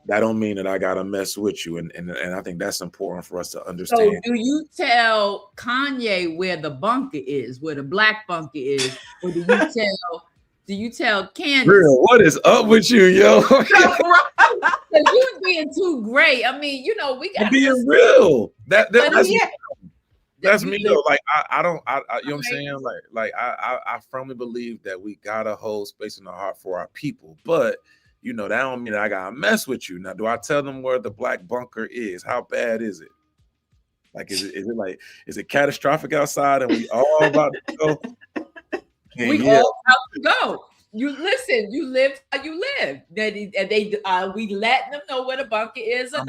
that don't mean that I gotta mess with you, and I think that's important for us to understand. So, do you tell Kanye where the bunker is, where the black bunker is, or do you tell Candace? Real, what is up with you, yo? You being too great. I mean, we got being real. That's me though. Like I don't. You know what I'm saying? Like I firmly believe that we gotta hold space in the heart for our people, but that don't mean that I gotta mess with you. Now, do I tell them where the black bunker is? How bad is it? Like, is it catastrophic outside and we all about to go? We all about to go. You listen. You live how you live. We letting them know where the bunker is. I'm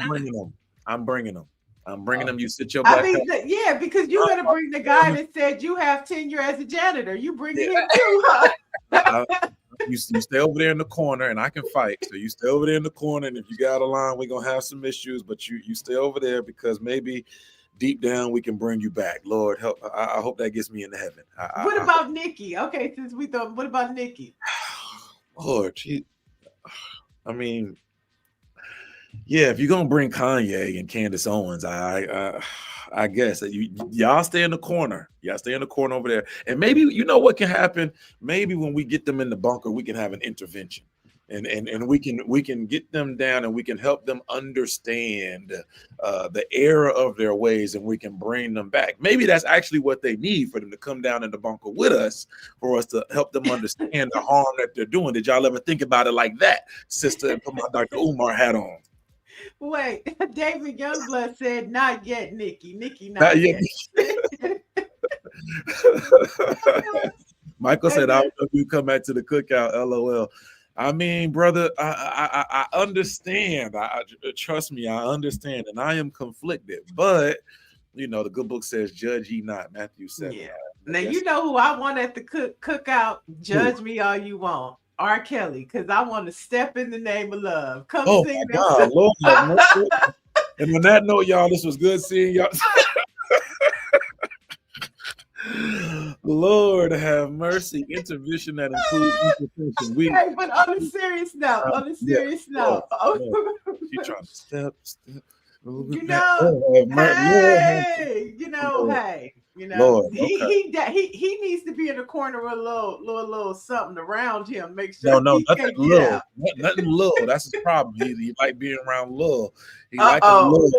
bringing them. You sit your black. Because you gotta bring the guy that said you have tenure as a janitor. You bring him too, huh? You stay over there in the corner, and I can fight. So you stay over there in the corner, and if you got a line, we're gonna have some issues. But you stay over there because maybe deep down we can bring you back. Lord help. I hope that gets me into heaven. What about Nikki? Okay, since we thought, what about Nikki? Lord, if you're gonna bring Kanye and Candace Owens, I guess that y'all stay in the corner. Y'all stay in the corner over there, and maybe what can happen. Maybe when we get them in the bunker, we can have an intervention, and we can get them down, and we can help them understand the error of their ways, and we can bring them back. Maybe that's actually what they need, for them to come down in the bunker with us, for us to help them understand the harm that they're doing. Did y'all ever think about it like that, sister? And put my Dr. Umar hat on. Wait, David Youngblood said, "Not yet, Nikki. Nikki, not yet." Michael said, "I don't know if you come back to the cookout." LOL. I mean, brother, I understand. Trust me, I understand, and I am conflicted. But the good book says, "Judge ye not." Matthew 7. Yeah. Now you know who I want at the cookout. Judge me all you want. R. Kelly, because I want to step in the name of love. Come sing my God, Lord, and on that note, y'all, this was good seeing y'all. Lord have mercy. Intervention that includes intervention. Hey, but on a serious note, She trying to step. Lord, he needs to be in the corner with a little something around him. Make sure nothing little. Nothing little. That's his problem. He like being around little. He like little.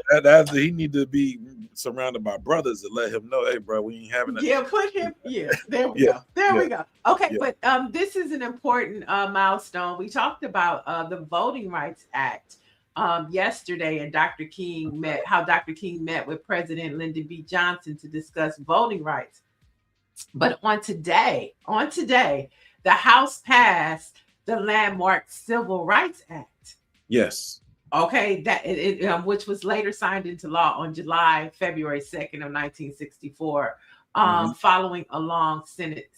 He need to be surrounded by brothers to let him know, hey, bro, we ain't having that. Yeah, put him. Yeah, there we go. There we go. Okay, Yeah. but this is an important milestone. We talked about the Voting Rights Act yesterday, and Dr. King met with President Lyndon B. Johnson to discuss voting rights. But on today, the House passed the landmark Civil Rights Act. Yes. Okay, which was later signed into law on February 2nd of 1964, following a long Senate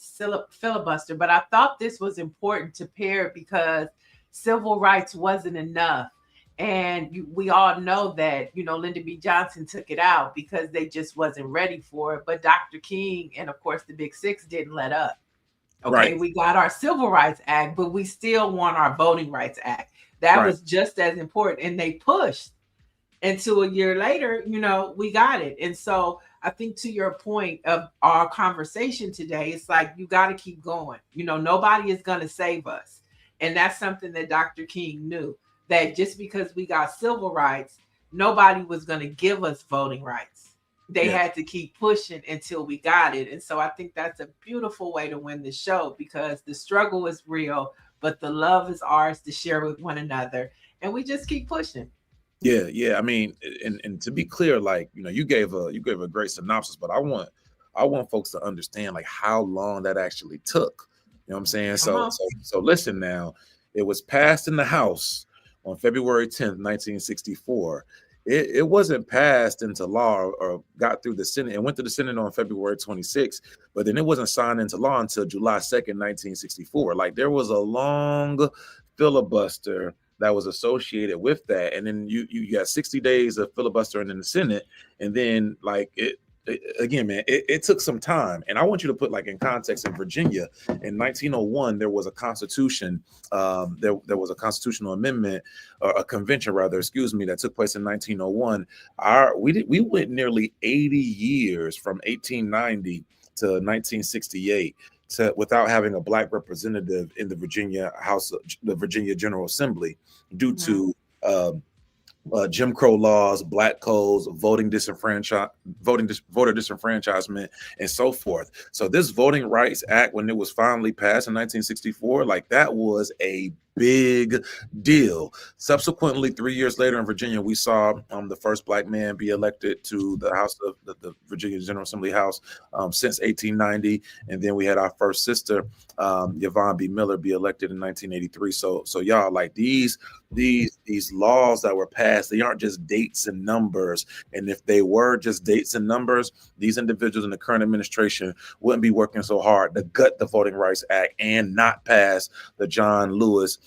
filibuster. But I thought this was important to pair because civil rights wasn't enough. And we all know that, Lyndon B. Johnson took it out because they just wasn't ready for it. But Dr. King and, of course, the Big Six didn't let up. Okay, right. We got our Civil Rights Act, but we still want our Voting Rights Act. That was just as important. And they pushed until a year later, we got it. And so I think to your point of our conversation today, it's like, you got to keep going. Nobody is going to save us. And that's something that Dr. King knew, that just because we got civil rights, nobody was going to give us voting rights. They had to keep pushing until we got it. And so I think that's a beautiful way to win the show, because the struggle is real, but the love is ours to share with one another. And we just keep pushing. Yeah. I mean, and to be clear, like, you gave a great synopsis, but I want folks to understand like how long that actually took. You know what I'm saying? So listen now, it was passed in the House on February 10th, 1964. It wasn't passed into law or got through the Senate. It went to the Senate on February 26th, but then it wasn't signed into law until July 2nd, 1964. Like, there was a long filibuster that was associated with that. And then you got 60 days of filibustering in the Senate. And then again, man, it took some time. And I want you to put like in context, in Virginia in 1901, there was a constitution. There was a constitutional amendment, or a convention rather, that took place in 1901. We went nearly 80 years from 1890 to 1968 without having a Black representative in the Virginia House, the Virginia General Assembly, due to Jim Crow laws, Black codes, voter disenfranchisement, and so forth. So this Voting Rights Act, when it was finally passed in 1964, like, that was a big deal. Subsequently, 3 years later in Virginia, we saw the first Black man be elected to the House of the Virginia General Assembly House since 1890, and then we had our first sister, Yvonne B. Miller, be elected in 1983. So y'all, like, these laws that were passed, they aren't just dates and numbers. And if they were just dates and numbers, these individuals in the current administration wouldn't be working so hard to gut the Voting Rights Act and not pass the John Lewis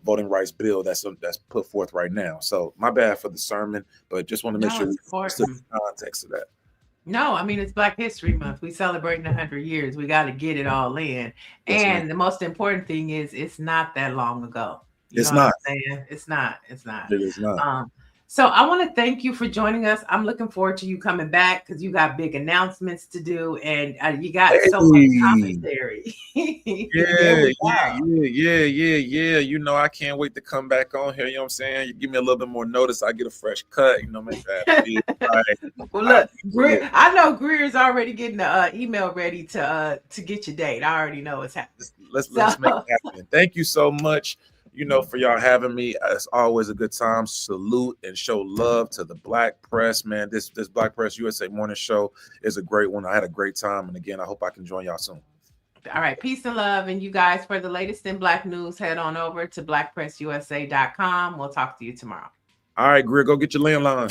voting rights bill that's put forth right now. So my bad for the sermon, but just want to make sure we still in context of that. No, I mean, it's Black History Month. We celebrating 100 years. We got to get it all in. That's and right. The most important thing is, it's not that long ago. It's not. It's not. It is not. So I want to thank you for joining us. I'm looking forward to you coming back, because you got big announcements to do, and you got so much commentary. Yeah. I can't wait to come back on here. You know what I'm saying? You give me a little bit more notice, I get a fresh cut. Make that. Right. Well, look, I know Greer's already getting the email ready to get your date. I already know it's happening. Let's make it happen. Thank you so much. For y'all having me. It's always a good time. Salute and show love to the Black press, man. This Black Press USA morning show is a great one. I had a great time. And again, I hope I can join y'all soon. All right. Peace and love. And you guys, for the latest in Black news, head on over to blackpressusa.com. We'll talk to you tomorrow. All right, Greer, go get your landline.